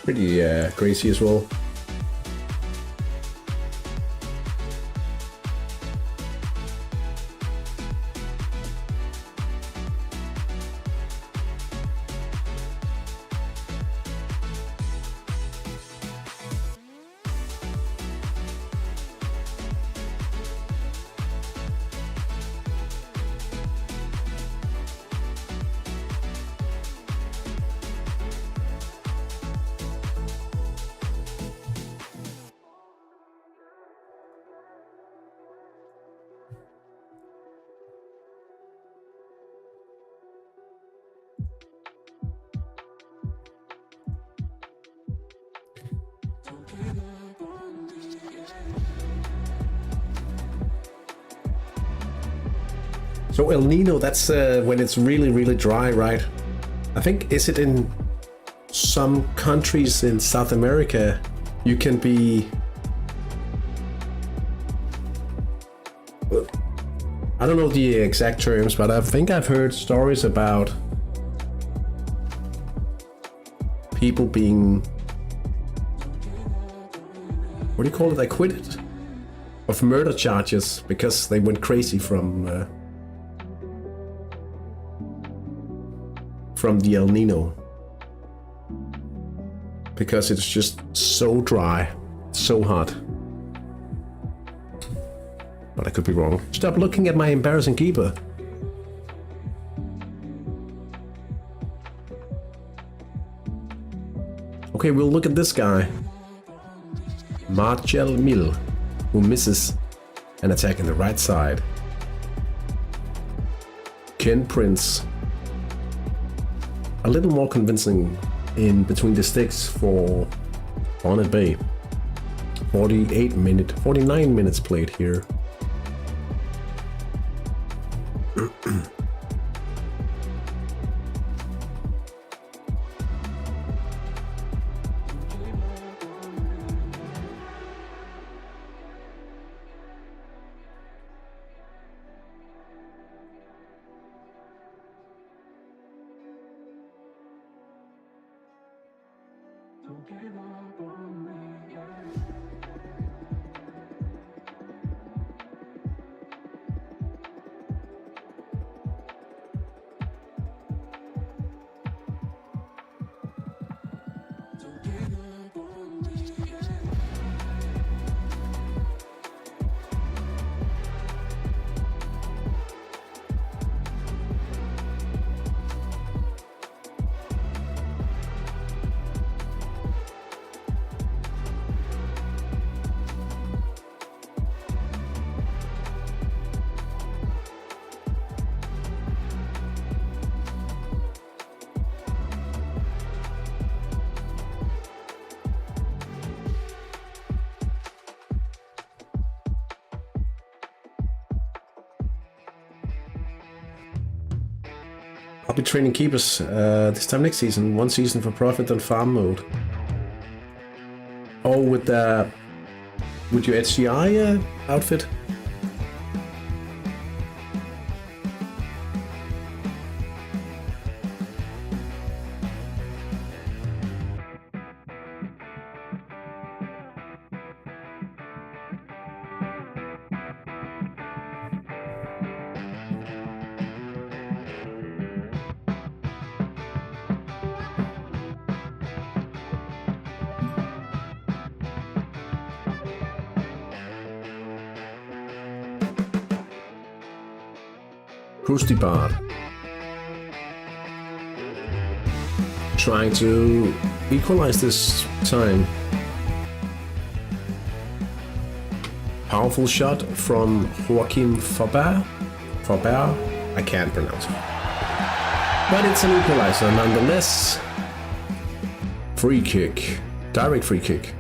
Pretty crazy as well. So El Nino, that's when it's really, really dry, right? I think, is it in some countries in South America, you can be... I don't know the exact terms, but I think I've heard stories about people being... what do you call it? Acquitted of murder charges because they went crazy from the El Nino, because it's just so dry, so hot. But I could be wrong. Stop looking at my embarrassing keeper. Okay, we'll look at this guy. Marcel Mil, who misses an attack in the right side. Ken Prince. A little more convincing in between the sticks for Bonnet Bay. 49 minutes played here. I'll be training keepers this time next season. One season for profit on farm mode. Oh, with your HTI outfit? Krusty Bard. Trying to equalize this time. Powerful shot from Joachim Faber. I can't pronounce it. But it's an equalizer nonetheless. Free kick. Direct free kick.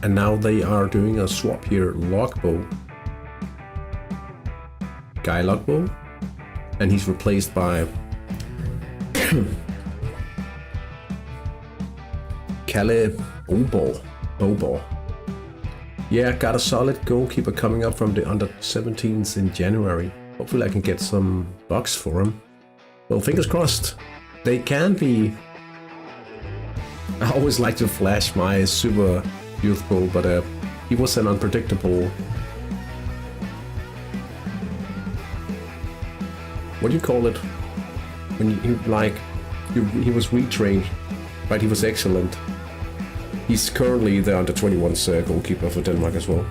And now they are doing a swap here. Logbow. Guy Logbow, and he's replaced by Kalle Bobo. Yeah, got a solid goalkeeper coming up from the under 17s in January. Hopefully I can get some bucks for him. Well, fingers crossed. They can be... I always like to flash my super youthful, but he was an unpredictable... What do you call it? When he was retrained, right? He was excellent. He's currently the under 21s goalkeeper for Denmark as well.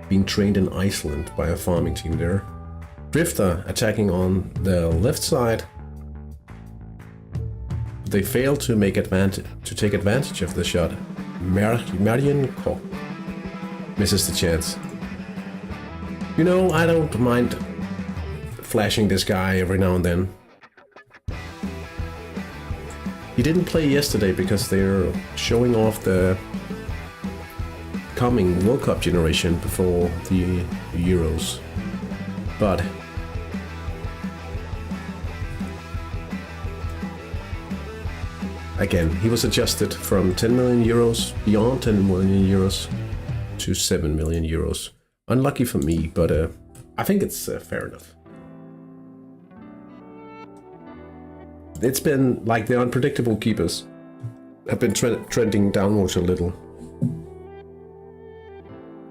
Being trained in Iceland by a farming team there. Drifter attacking on the left side. They failed to take advantage of the shot. Marian Koch misses the chance. You know, I don't mind flashing this guy every now and then. He didn't play yesterday because they're showing off the coming World Cup generation before the Euros. But again, he was adjusted from 10 million euros, beyond 10 million euros, to 7 million euros. Unlucky for me, but I think it's fair enough. It's been like the unpredictable keepers have been trending downwards a little.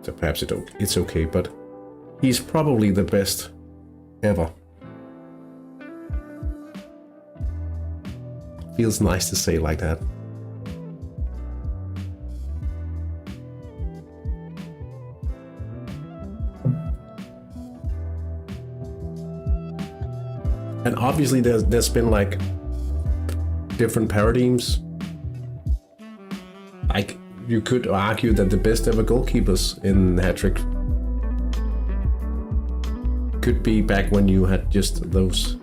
So perhaps it's okay, but he's probably the best ever. Feels nice to say like that. And obviously there's been like different paradigms. Like you could argue that the best ever goalkeepers in Hattrick could be back when you had just those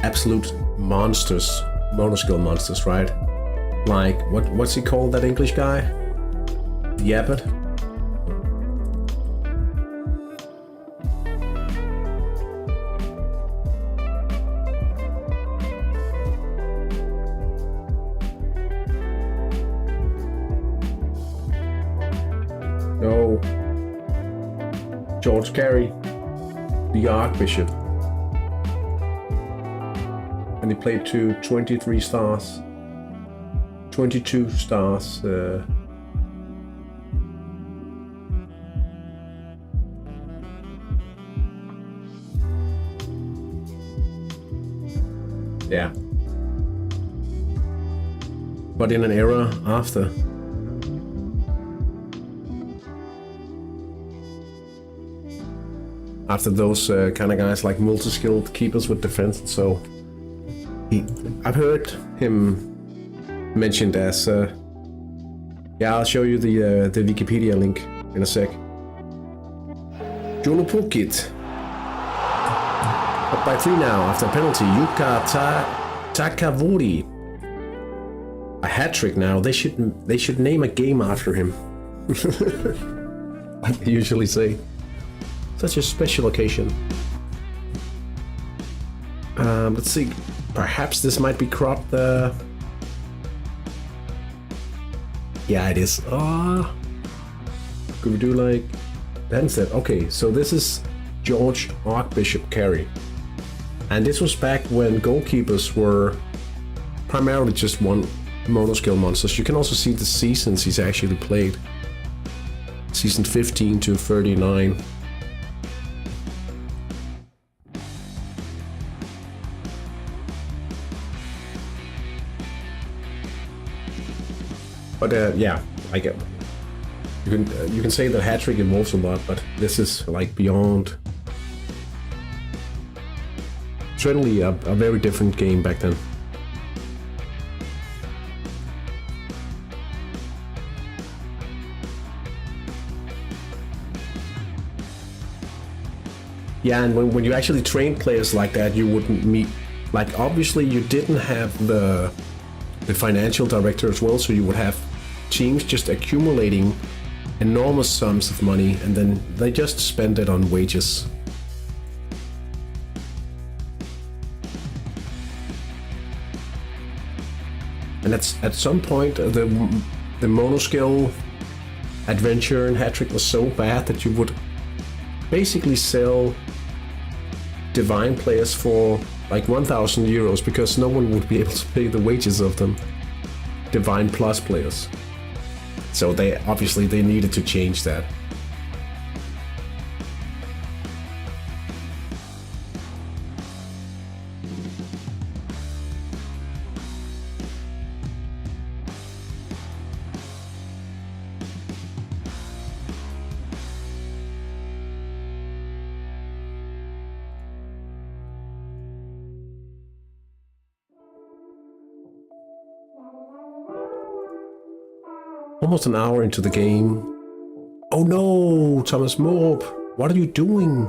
absolute monsters, monoskill monsters, right? Like what's he called, that English guy? The Abbott? No. George Carey, the Archbishop. And he played to 23 stars. 22 stars. Yeah. But in an era after. After those kind of guys, like multi-skilled keepers with defense, so I've heard him mentioned as yeah, I'll show you the Wikipedia link in a sec. Jono Pukit up by 3 now after a penalty. Yuka Takavori, a hat trick now. They should name a game after him. Like they usually say. Such a special occasion. Let's see. Perhaps this might be cropped. Yeah, it is. Could we do like that instead? Okay, so this is George Archbishop Carey, and this was back when goalkeepers were primarily just one monoskill monsters. You can also see the seasons he's actually played. Season 15 to 39. But yeah, I get. You can say that Hattrick evolves a lot, but this is like beyond. Certainly a very different game back then. Yeah, and when you actually train players like that, you wouldn't meet. Like obviously, you didn't have the financial director as well, so you would have teams just accumulating enormous sums of money, and then they just spend it on wages. And at some point, the monoskill adventure in Hattrick was so bad that you would basically sell divine players for like 1,000 euros because no one would be able to pay the wages of them. Divine Plus players. So they obviously needed to change that. Almost an hour into the game. Oh no, Thomas Morup, what are you doing?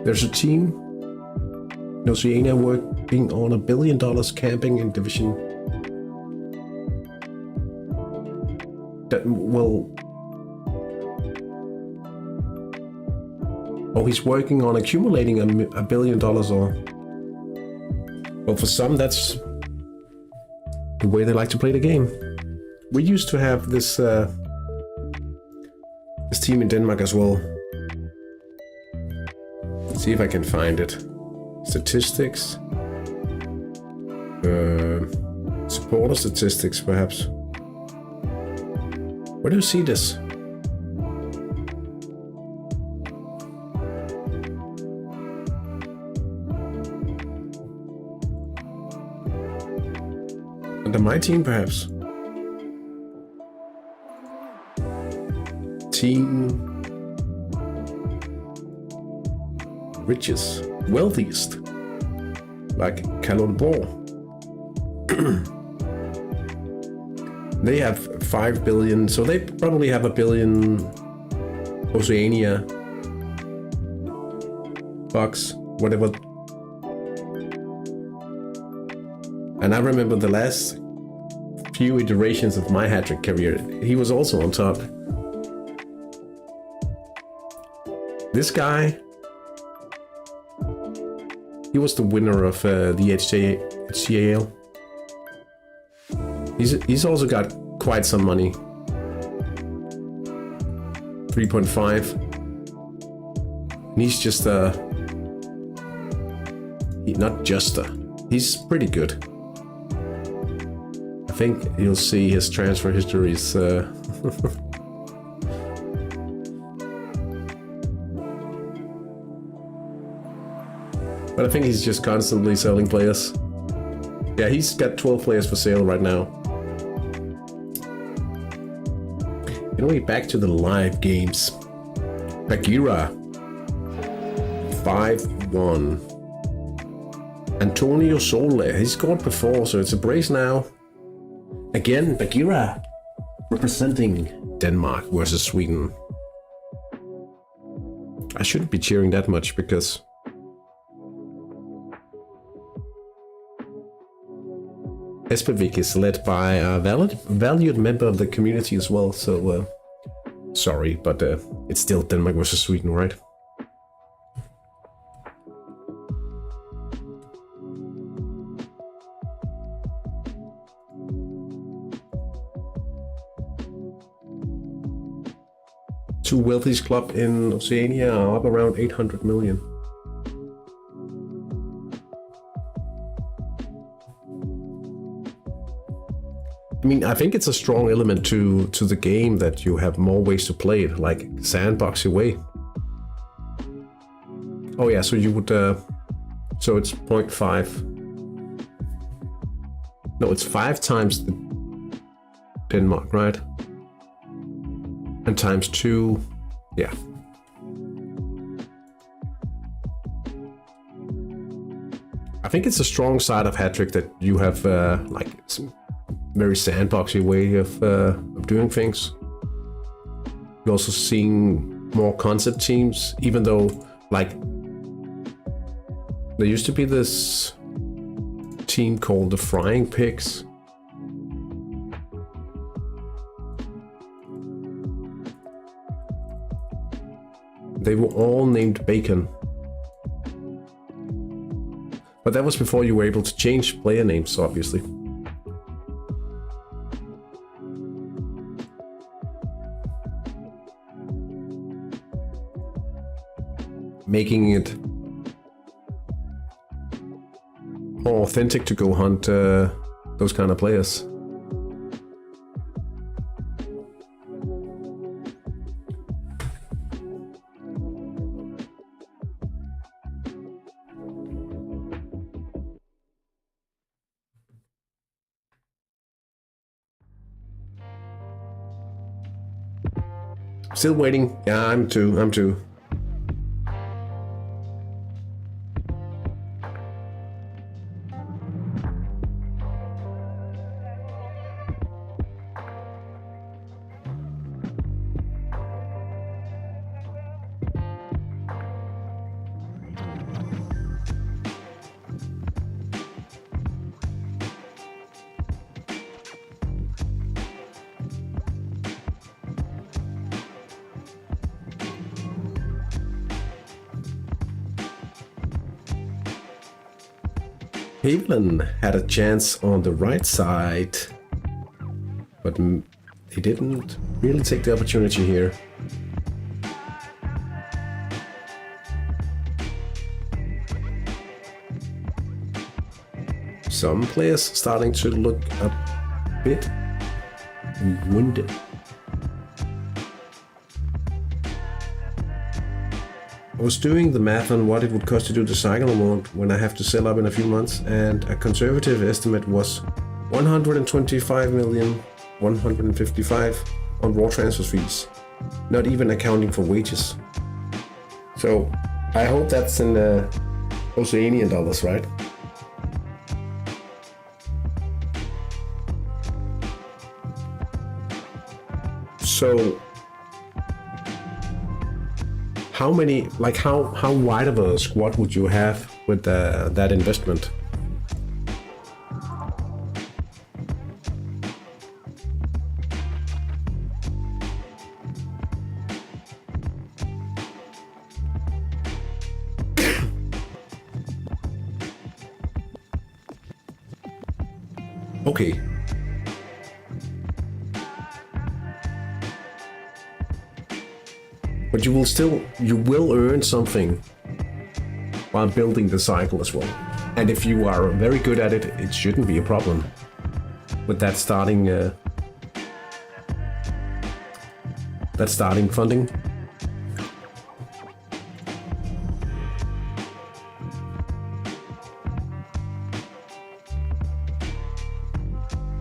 There's a team in Oceania working on $1 billion camping in division. That will. Oh, he's working on accumulating $1 billion or... Well, for some, that's the way they like to play the game. We used to have this this team in Denmark as well. Let's see if I can find it. Statistics. Supporter statistics, perhaps. Where do you see this? Under my team, perhaps. Team richest, wealthiest, like Kalundborg. They have 5 billion, so they probably have $1 billion. Oceania bucks, whatever. And I remember the last few iterations of my Hattrick career, he was also on top. This guy, he was the winner of the HTI. He's also got quite some money. 3.5. And he's just he's pretty good. I think you'll see his transfer history is but I think he's just constantly selling players. Yeah, he's got 12 players for sale right now. Anyway, back to the live games. Bagheera 5-1. Antonio Sole, he scored before, so it's a brace now. Again, Bagheera representing Denmark versus Sweden. I shouldn't be cheering that much because Espevik is led by a valued member of the community as well, so sorry, but it's still Denmark versus Sweden, right? Two wealthiest club in Oceania are up around 800 million. I mean, I think it's a strong element to the game that you have more ways to play it, like sandbox away. Oh yeah, so you would, so it's 0.5. No, it's 5 times the Denmark, right? And times 2, yeah. I think it's a strong side of Hattrick that you have like some very sandboxy way of doing things. You're also seeing more concept teams, even though like there used to be this team called the Frying Pigs. They were all named Bacon. But that was before you were able to change player names, obviously. Making it more authentic to go hunt those kind of players. Still waiting. Yeah, I'm too. Pavlin had a chance on the right side, but they didn't really take the opportunity here. Some players starting to look a bit wounded. I was doing the math on what it would cost to do the cycle mode when I have to sell up in a few months, and a conservative estimate was 125,155 on raw transfer fees, not even accounting for wages. So I hope that's in Oceanian dollars, right? So how many, like how wide of a squad would you have with that investment? Okay. But you will earn something while building the cycle as well. And if you are very good at it, it shouldn't be a problem with that starting funding.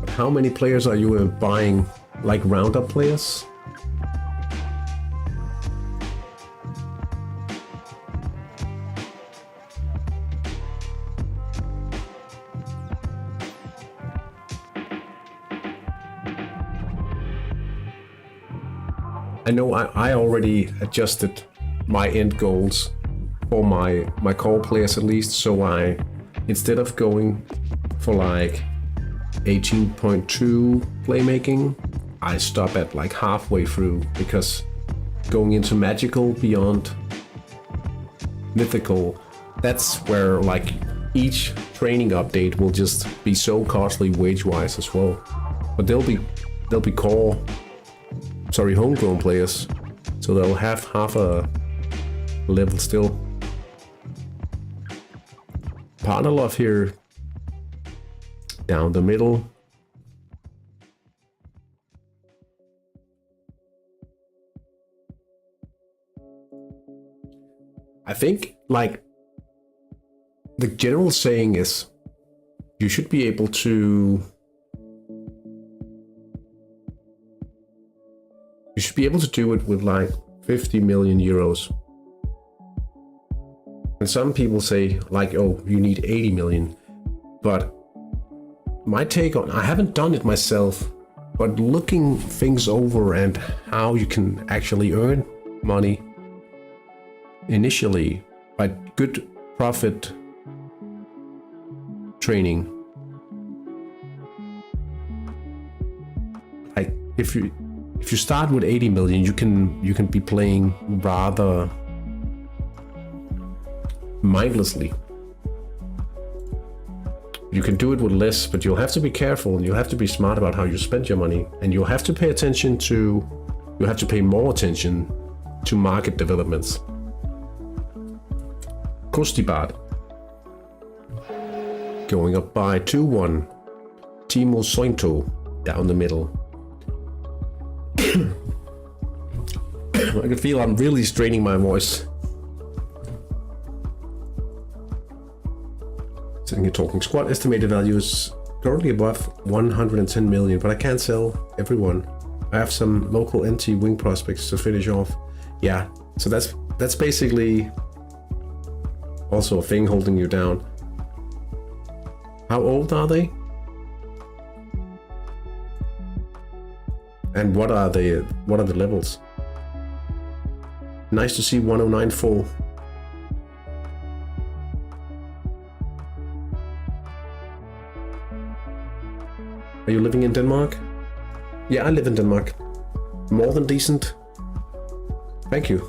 But how many players are you buying, like roundup players? I know I already adjusted my end goals for my core players at least, so I, instead of going for like 18.2 playmaking, I stop at like halfway through, because going into magical beyond mythical, that's where like each training update will just be so costly wage-wise as well. But they'll be homegrown players, so they'll have half a level still. Partner love here down the middle. I think like the general saying is you should be able to do it with like 50 million euros. And some people say like, oh, you need 80 million. But my take on, I haven't done it myself, but looking things over and how you can actually earn money initially by good profit training. Like if you start with 80 million, you can be playing rather mindlessly. You can do it with less, but you'll have to be careful and you'll have to be smart about how you spend your money, and you'll have to pay more attention to market developments. Kostibad going up by 2-1. Timo Sointo down the middle. I can feel I'm really straining my voice. Sitting here talking. Squad estimated value is currently above 110 million, but I can't sell everyone. I have some local NT wing prospects to finish off. Yeah, so that's basically also a thing holding you down. How old are they? And what are the levels? Nice to see 109 full. Are you living in Denmark? Yeah, I live in Denmark. More than decent. Thank you.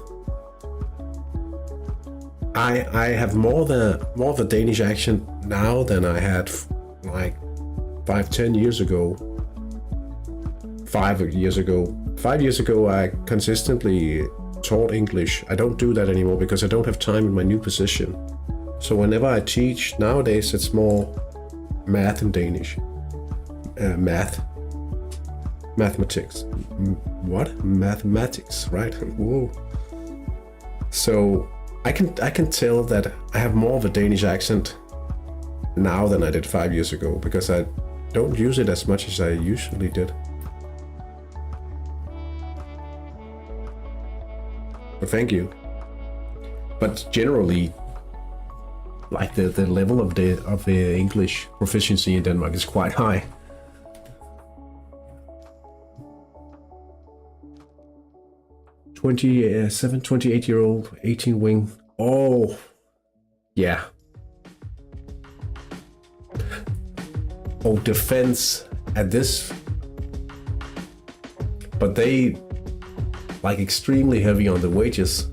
I have more the Danish accent now than I had like 10 years ago. 5 years ago. 5 years ago, I consistently taught English. I don't do that anymore because I don't have time in my new position. So whenever I teach nowadays, it's more math and Danish. Mathematics. What? Mathematics, right? Whoa. So I can tell that I have more of a Danish accent now than I did 5 years ago because I don't use it as much as I usually did. But thank you. But generally, like the level of the English proficiency in Denmark is quite high. – 28-year-old, 18 wing. Oh, yeah. Oh, defense at this. But they like extremely heavy on the wages.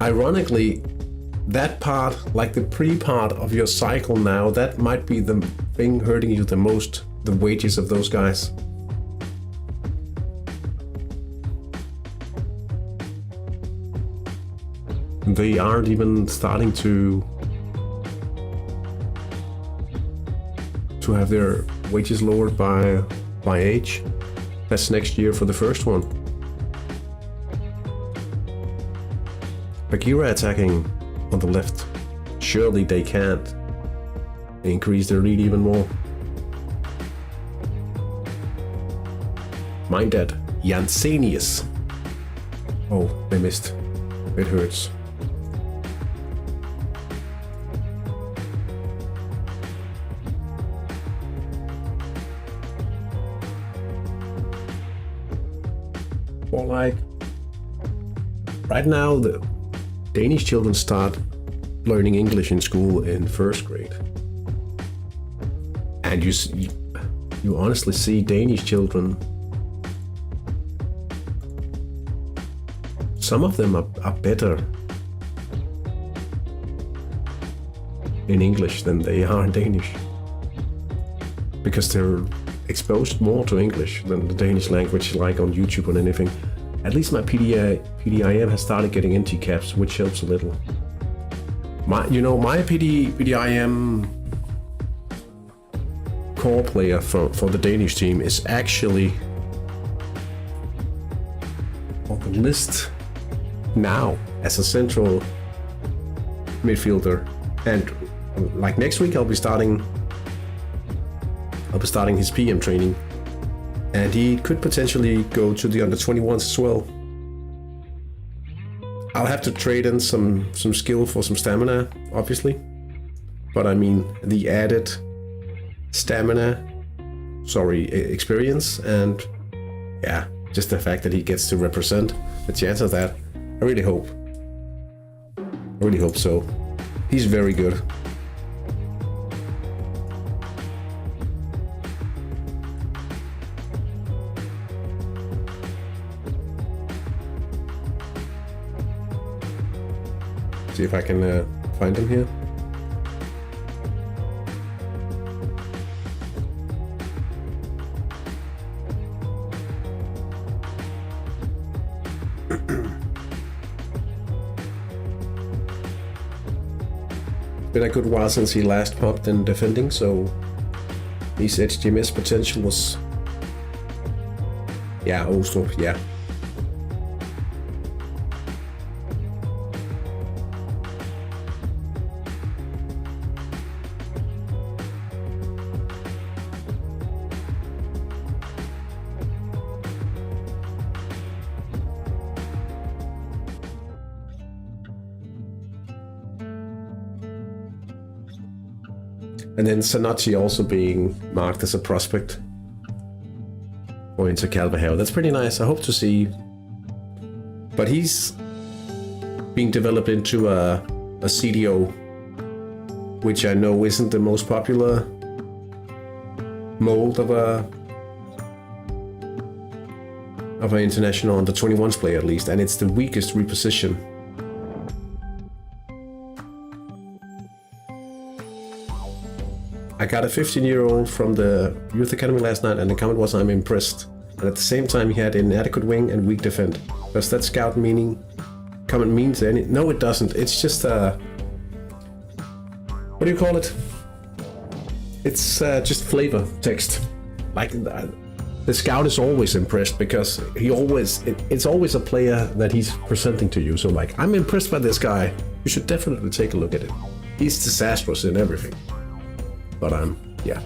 Ironically, that part, like the pre-part of your cycle now, that might be the thing hurting you the most, the wages of those guys. They aren't even starting to have their wages lowered by age. That's next year for the first one. Bagheera attacking on the left. Surely they can't increase their lead even more. Mind that. Jansenius. Oh, they missed. It hurts. Well, like, right now the Danish children start learning English in school in first grade. And you honestly see Danish children, some of them are better in English than they are in Danish. Because they're exposed more to English than the Danish language, like on YouTube or anything. At least my PDIM has started getting NT caps, which helps a little. My PDIM core player for the Danish team is actually on the list now as a central midfielder, and like next week I'll be starting his PM training, and he could potentially go to the under-21s as well. I'll have to trade in some skill for some stamina, obviously, but I mean the added experience, and yeah, just the fact that he gets to represent, the chance of that, I really hope so. He's very good. See if I can find him here. Been a good while since he last popped in defending, so his HGMS potential was, yeah, also, yeah. And then Sanati also being marked as a prospect for Inter Calvehave. That's pretty nice. I hope to see. But he's being developed into a CDO, which I know isn't the most popular mold of an international under-21s player, at least, and it's the weakest reposition. I got a 15-year-old from the youth academy last night, and the comment was, I'm impressed. And at the same time, he had inadequate wing and weak defend. Does that scout meaning comment means any? No, it doesn't. It's just what do you call it? It's just flavor text. Like the scout is always impressed because it's always a player that he's presenting to you. So like, I'm impressed by this guy. You should definitely take a look at it. He's disastrous in everything. But yeah.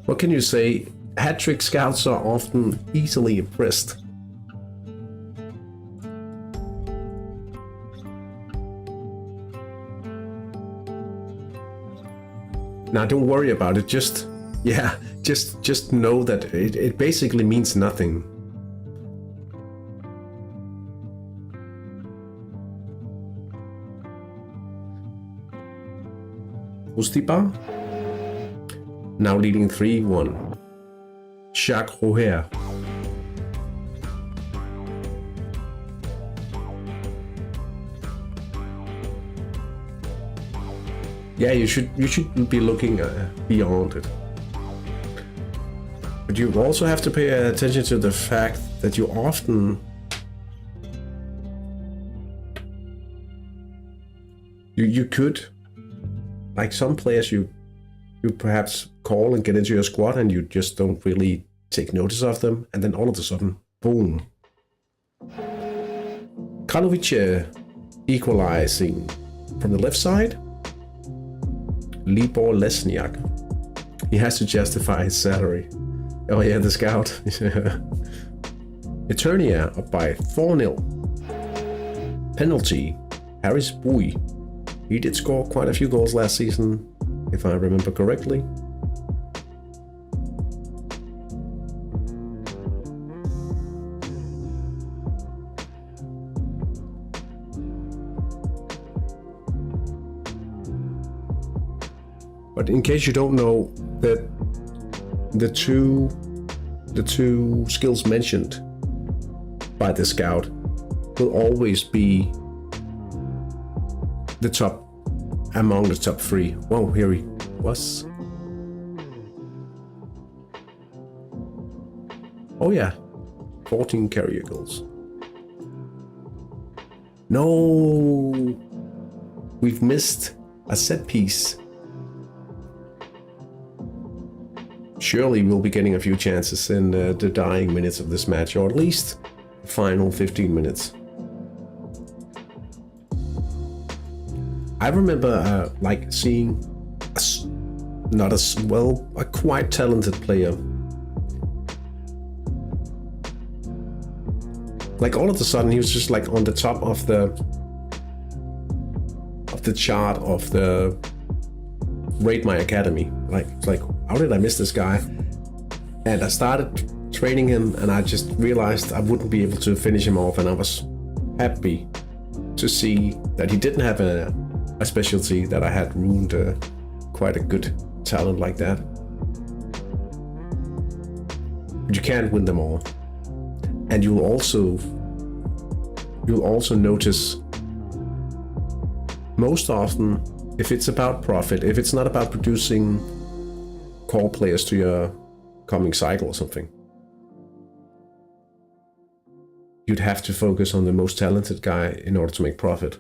What can you say? Hat-trick scouts are often easily impressed. Now don't worry about it, just know that it basically means nothing. Ustipa now leading 3-1. Jacques Roher. Yeah, you should be looking beyond it. But you also have to pay attention to the fact that you often you could, like some players, you perhaps call and get into your squad and you just don't really take notice of them, and then all of a sudden, boom. Karlovic equalizing from the left side. Libor Lesniak. He has to justify his salary. Oh yeah, the scout. Eternia up by 4-0. Penalty. Harris Bui. He did score quite a few goals last season, if I remember correctly. But in case you don't know, that the two skills mentioned by the scout will always be the top among the top 3. Whoa, here he was. Oh yeah, 14 carrier goals. No, we've missed a set piece. Surely we'll be getting a few chances in the dying minutes of this match, or at least the final 15 minutes. I remember like seeing a quite talented player. Like all of a sudden he was just like on the top of the chart of the Rate My Academy. Like, it's like, how did I miss this guy? And I started training him and I just realized I wouldn't be able to finish him off, and I was happy to see that he didn't have a specialty that I had ruined quite a good talent like that. But you can't win them all. And you'll also notice most often, if it's about profit, if it's not about producing core players to your coming cycle or something, you'd have to focus on the most talented guy in order to make profit.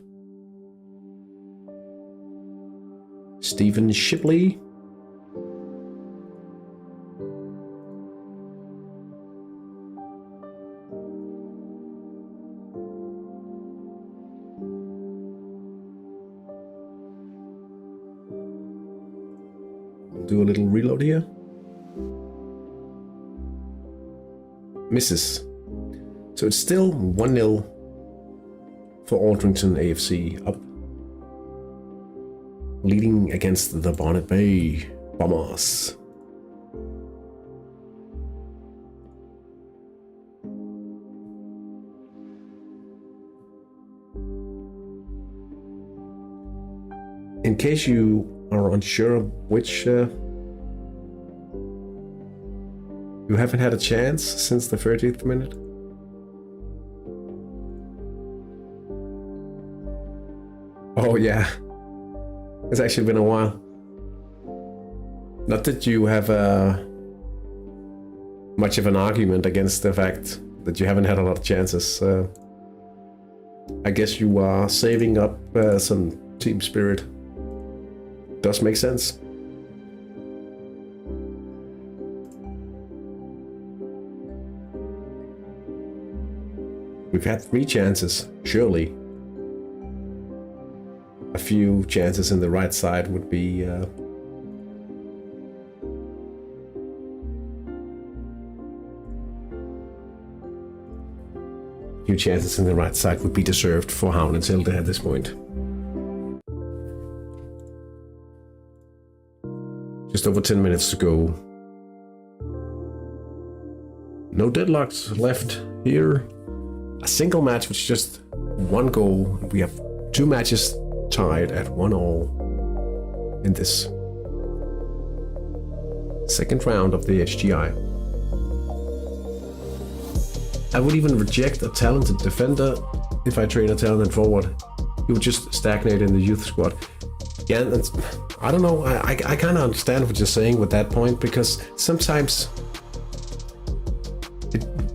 Stephen Shipley. Do a little reload here. Misses. So it's still 1-0 for Aldrington AFC, up. Leading against the Barnet Bay Bombers. In case you are unsure of which you haven't had a chance since the 30th minute. Oh yeah, it's actually been a while. Not that you have much of an argument against the fact that you haven't had a lot of chances. I guess you are saving up some team spirit. Does make sense. We've had 3 chances, surely. A few chances in the right side would be few chances in the right side would be deserved for Havn and Tilde at this point. Just over 10 minutes to go. No deadlocks left here. A single match with just 1 goal. We have 2 matches tied at 1-1 in this second round of the HTI. I would even reject a talented defender if I train a talented forward. He would just stagnate in the youth squad. Yeah, and I don't know, I kind of understand what you're saying with that point, because sometimes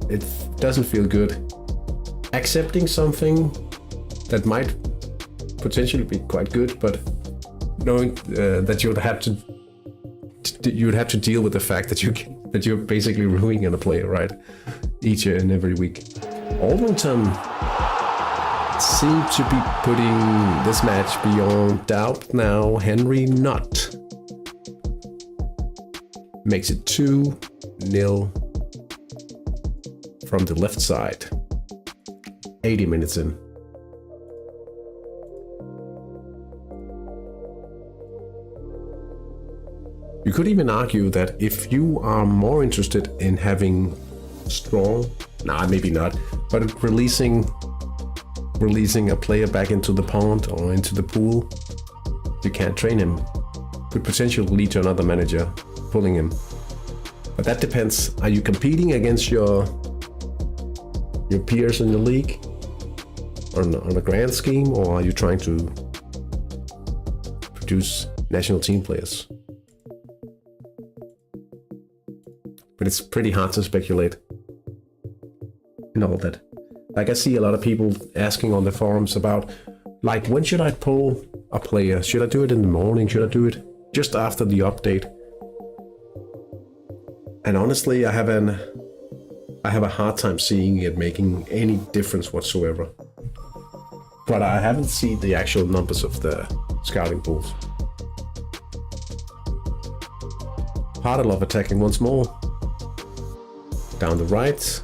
it doesn't feel good. Accepting something that might potentially be quite good, but knowing that you'd have to deal with the fact that you're basically ruining a player, right? Each and every week. Alderton seem to be putting this match beyond doubt now. Henry Nutt makes it 2-0 from the left side. 80 minutes in. You could even argue that if you are more interested in having strong, maybe not, but releasing a player back into the pond or into the pool, you can't train him. Could potentially lead to another manager pulling him. But that depends. Are you competing against your peers in the league on a grand scheme, or are you trying to produce national team players? But it's pretty hard to speculate in all that. Like, I see a lot of people asking on the forums about, like, when should I pull a player? Should I do it in the morning? Should I do it just after the update? And honestly, I have a hard time seeing it making any difference whatsoever. But I haven't seen the actual numbers of the scouting pools. Hardelov attacking once more. Down the right.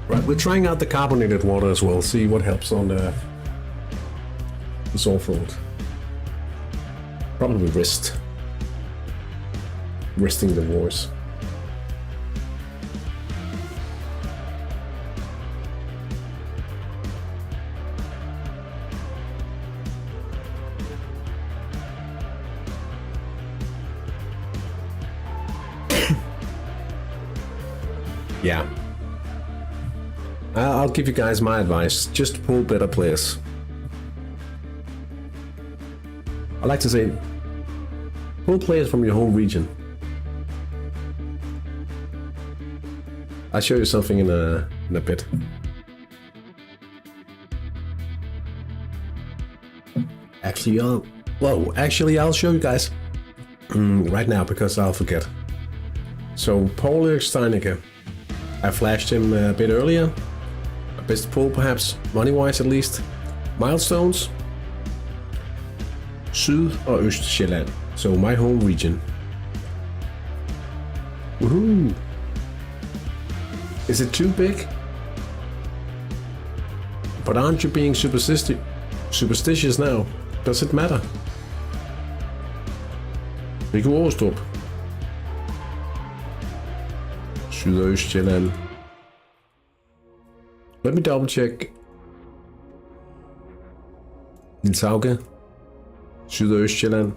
Right, we're trying out the carbonated water as well, see what helps on the sore throat. Probably resting the voice. yeah. I'll give you guys my advice. Just pull better players. I like to say, pull players from your home region. I'll show you something in a bit. Actually, I'll show you guys right now because I'll forget. So, Paul Steinicke, I flashed him a bit earlier. Best pull, perhaps, money-wise at least. Milestones. Syd- og Østsjælland. So, my home region. Woohoo! Is it too big? But aren't you being superstitious now? Does it matter? Rico Åstrup. Syd- og Østsjælland. Let me double check. Niels Hauge. Syd- og Østsjælland.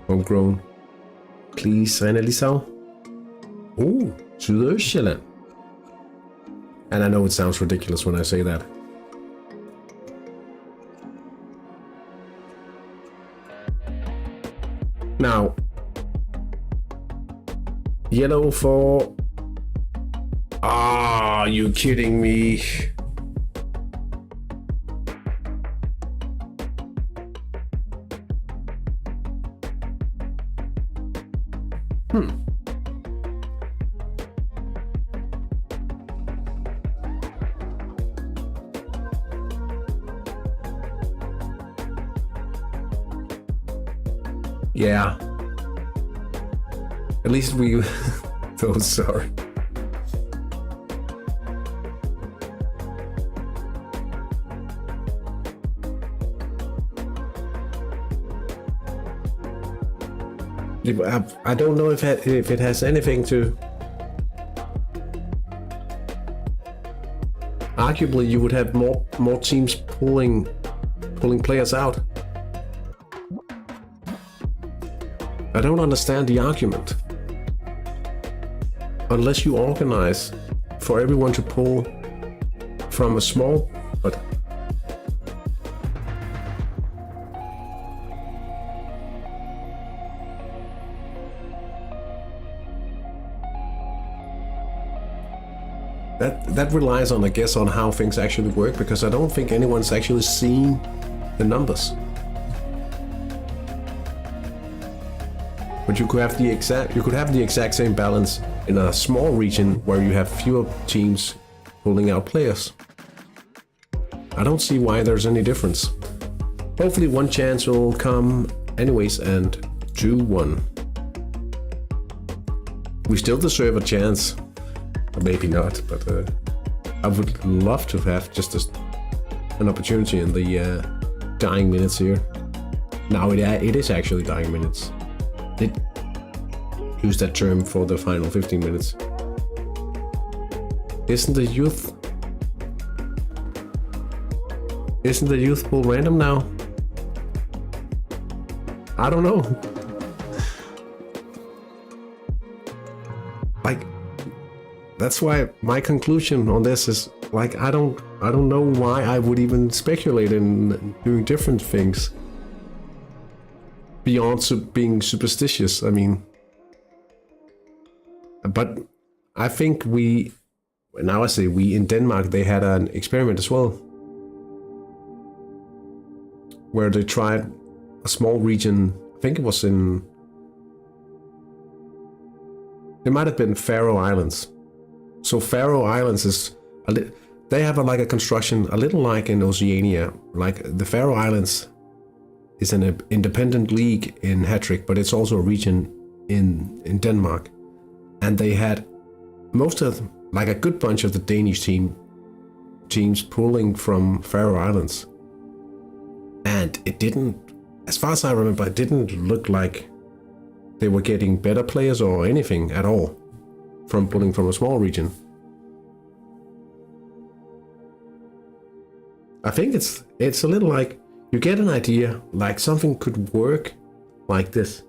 Homegrown. Please, René Lissau. Oh, Syd- og Østsjælland. And I know it sounds ridiculous when I say that. Now, yellow for... Ah, are you kidding me? Yeah. At least we... Oh, sorry. I don't know if it has anything to... Arguably, you would have more teams pulling players out. I don't understand the argument. Unless you organize for everyone to pull from a small, but that relies on, I guess, on how things actually work, because I don't think anyone's actually seen the numbers. But you could have the exact same balance in a small region where you have fewer teams pulling out players. I don't see why there's any difference. Hopefully one chance will come anyways, and 2-1. We still deserve a chance. Or maybe not, but I would love to have just an opportunity in the dying minutes here. Now it is actually dying minutes. Use that term for the final 15 minutes. Isn't the youth pool random now? I don't know. Like, that's why my conclusion on this is like I don't know why I would even speculate in doing different things beyond being superstitious. I mean. But I think now I say we, in Denmark, they had an experiment as well, where they tried a small region. I think it was it might have been Faroe Islands. So Faroe Islands is they have like a construction a little like in Oceania. Like the Faroe Islands is an independent league in Hattrick, but it's also a region in Denmark. And they had like a good bunch of the Danish teams pulling from Faroe Islands. And it didn't, as far as I remember, it didn't look like they were getting better players or anything at all from pulling from a small region. I think it's a little like, you get an idea, like something could work like this.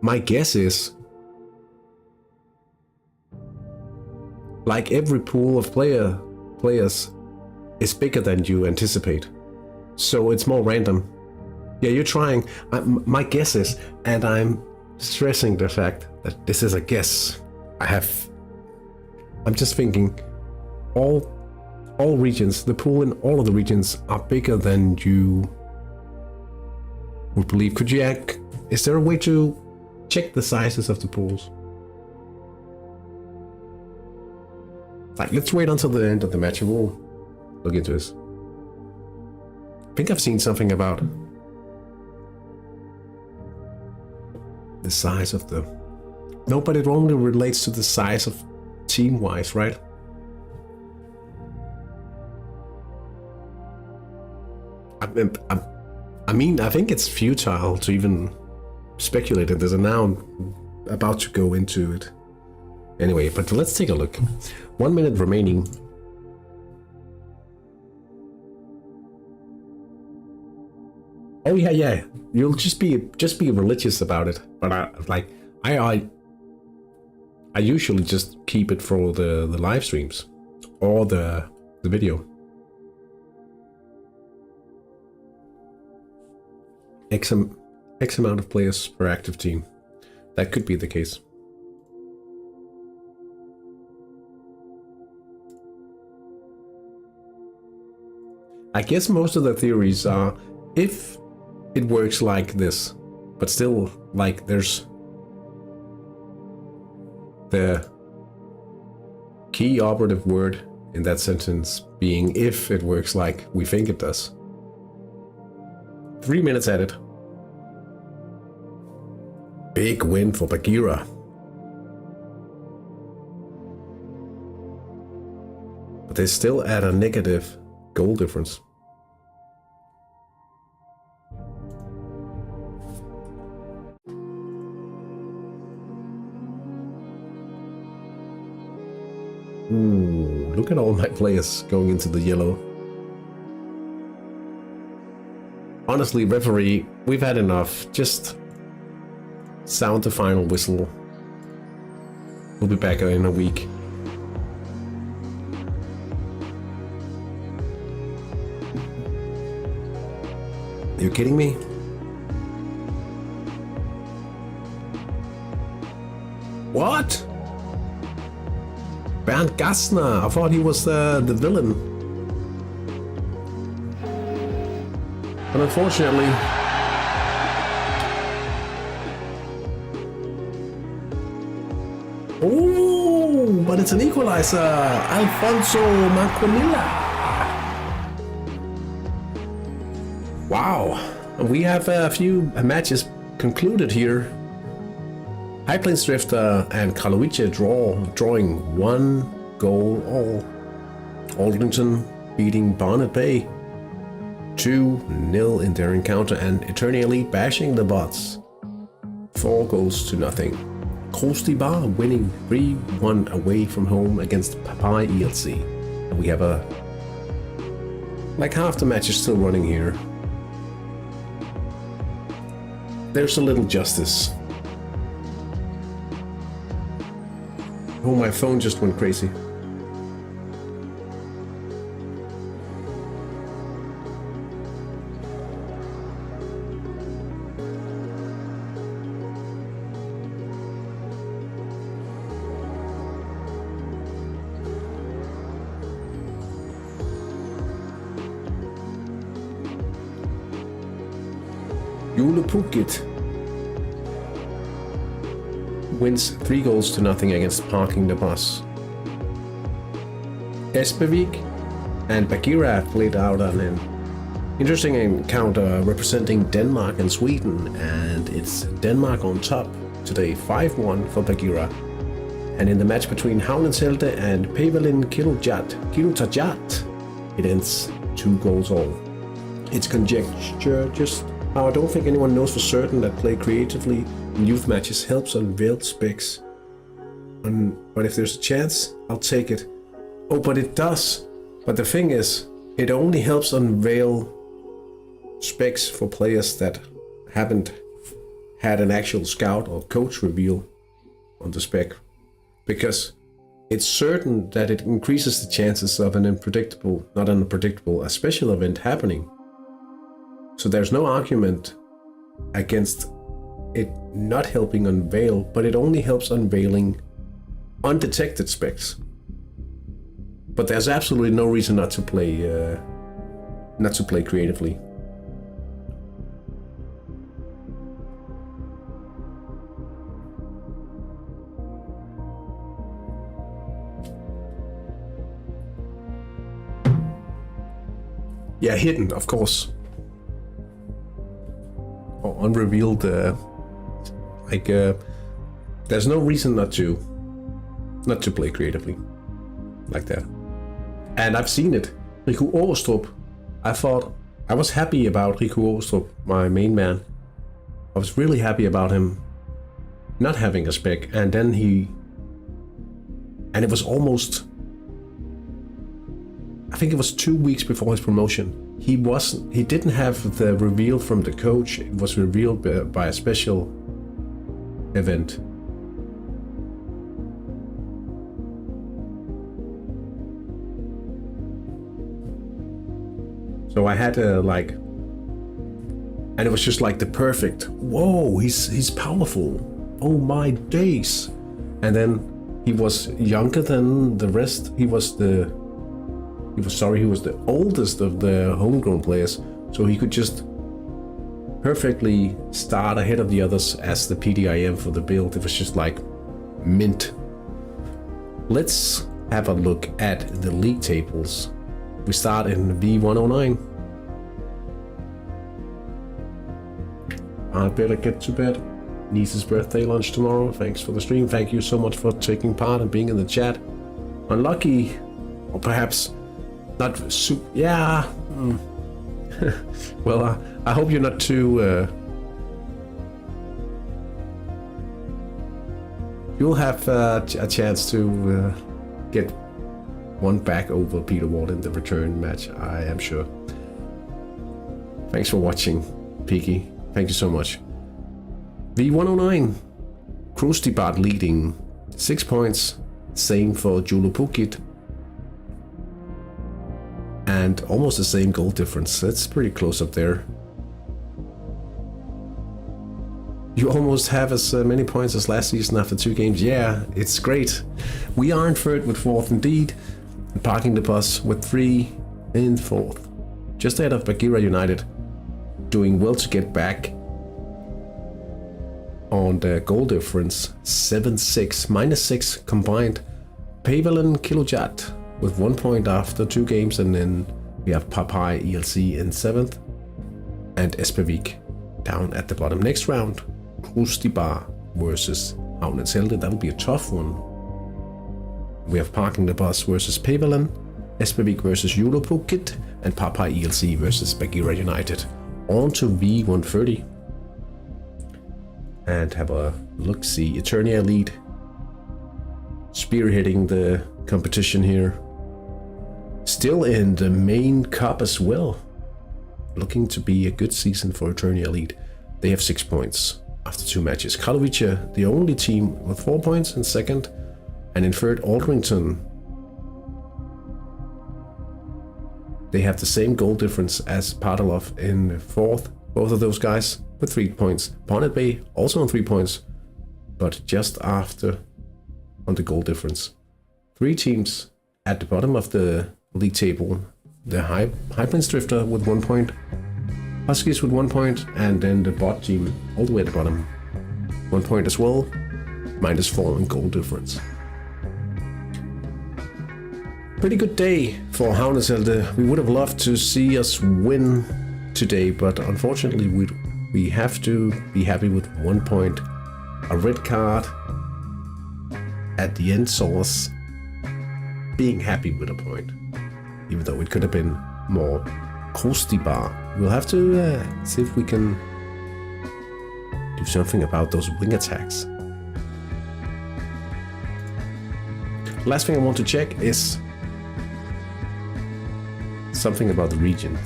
My guess is, like every pool of players is bigger than you anticipate. So it's more random. Yeah, you're trying. My guess is, and I'm stressing the fact that this is a guess. I'm just thinking all regions, the pool in all of the regions are bigger than you would believe. Could you is there a way to check the sizes of the pools? Like, let's wait until the end of the match and we'll look into this. I think I've seen something about the size of the... No, but it only relates to the size of team-wise, right? I mean, I think it's futile to even speculate in this, and now I'm about to go into it. Anyway, but let's take a look. 1 minute remaining. Oh yeah. You'll just be religious about it. But I usually just keep it for the live streams or the video. X amount of players per active team. That could be the case. I guess most of the theories are if it works like this, but still, like, there's the key operative word in that sentence being if it works like we think it does. 3 minutes at it. Big win for Bagheera. But they're still at a negative goal difference. Ooh, look at all my players going into the yellow. Honestly, referee, we've had enough. Just sound the final whistle. We'll be back in a week. Are you kidding me? What? Bernd Gassner, I thought he was the villain. But unfortunately... Oh, but it's an equalizer! Alfonso Manquinilla! Wow, we have a few matches concluded here. High Plains Drifter and Karlovice drawing 1 goal all. Aldrington beating Barnet Bay 2-0 in their encounter, and HTI League bashing the bots 4 goals to nothing. Kosti Bar winning 3-1 away from home against Papai ELC. And we have like half the match is still running here. There's a little justice. Oh, my phone just went crazy. Jule Pukit wins 3 goals to nothing against Parking the Bus. Espevik and Bagheera played out an interesting encounter representing Denmark and Sweden, and it's Denmark on top today, 5-1 for Bagheera. And in the match between Havnenshelte and Pavelin Kirutajat, it ends 2 goals all. It's conjecture, just how I don't think anyone knows for certain that play creatively in youth matches helps unveil specs. But if there's a chance, I'll take it. Oh, but it does. But the thing is, it only helps unveil specs for players that haven't had an actual scout or coach reveal on the spec, because it's certain that it increases the chances of an a special event happening. So there's no argument against it not helping unveil, but it only helps unveiling undetected specs. But there's absolutely no reason not to play creatively. Yeah, hidden, of course, or unrevealed. There's no reason not to play creatively like that. And I've seen it. Riku Åstrup, I was happy about Riku Åstrup, my main man. I was really happy about him not having a spec, and then it was almost, I think it was 2 weeks before his promotion. He didn't have the reveal from the coach. It was revealed by a special event. So I had and it was just like the perfect, whoa, he's powerful. Oh my days. And then he was younger than the rest. He was the oldest of the homegrown players. So he could just perfectly start ahead of the others as the PDIM for the build. It was just like mint. Let's have a look at the league tables. We start in V.109. I'd better get to bed. Niece's birthday lunch tomorrow. Thanks for the stream. Thank you so much for taking part and being in the chat. Unlucky, or perhaps not super. Yeah. Well, I hope you're not too. You'll have a chance to get one back over Peter Ward in the return match, I am sure. Thanks for watching, Peaky. Thank you so much. V.109, Krustibart leading 6 points. Same for Julupukit. And almost the same goal difference. That's pretty close up there. You almost have as many points as last season after 2 games. Yeah, it's great. We are in third with 4th indeed. And Parking the Bus with 3 in 4th. Just ahead of Bagheera United. Doing well to get back on the goal difference. 7-6, -6 combined. Pavelen Kilojat with 1 point after 2 games, and then we have Papai ELC in 7th and Espevik down at the bottom. Next round, Krustibart versus Havnens Helte. That'll be a tough one. We have Parking the Bus versus Pavelen, Espevik versus Julupukit, and Papai ELC versus Bagheera United. On to V.130 and have a look-see. Eternia League spearheading the competition here. Still in the main cup as well. Looking to be a good season for Eternia League. They have 6 points after 2 matches. Katowice, the only team with 4 points in second, and in third, Aldrington. They have the same goal difference as Padalov in 4th. Both of those guys with 3 points. Bonnet Bay also on 3 points, but just after on the goal difference. 3 teams at the bottom of the league table. The High Plains Drifter with 1 point, Huskies with 1 point, and then the bot team all the way at the bottom. 1 point as well, -4 in goal difference. Pretty good day for Havnens Helte. We would have loved to see us win today, but unfortunately we have to be happy with 1 point. A red card at the end saw us being happy with a point, even though it could have been more. Krustibart. We'll have to see if we can do something about those wing attacks. Last thing I want to check is something about the region.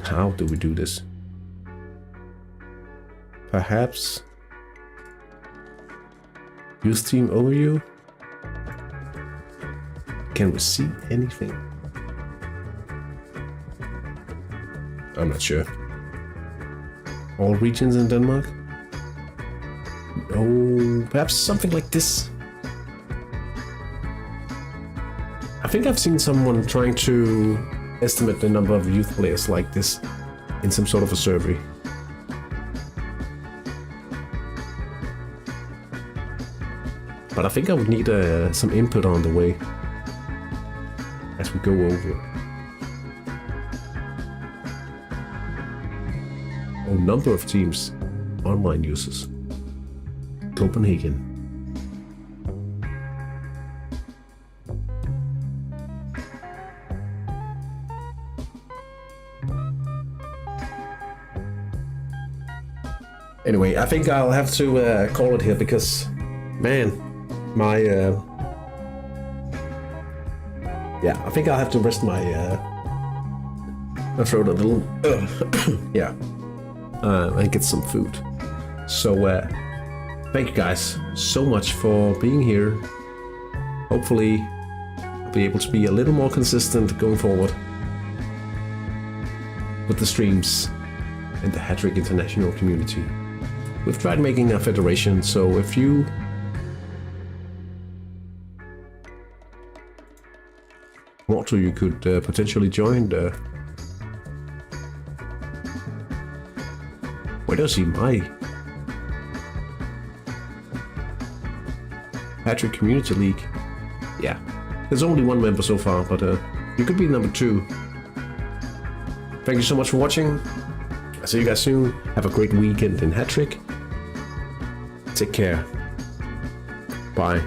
How do we do this? Perhaps youth team overview. Can we see anything? I'm not sure. All regions in Denmark? Oh, perhaps something like this. I think I've seen someone trying to estimate the number of youth players like this in some sort of a survey. But I think I would need some input on the way as we go over. Oh, number of teams, online users. Copenhagen. Anyway, I think I'll have to call it here because, man, my yeah, I think I'll have to rest my throat a little, yeah, and get some food. So thank you guys so much for being here. Hopefully I'll be able to be a little more consistent going forward with the streams in the Hattrick International community. We've tried making a federation, so if you want to, you could potentially join the... Where does he my Hattrick Community League? Yeah, there's only one member so far, but you could be number 2. Thank you so much for watching. I'll see you guys soon. Have a great weekend in Hattrick. Take care. Bye.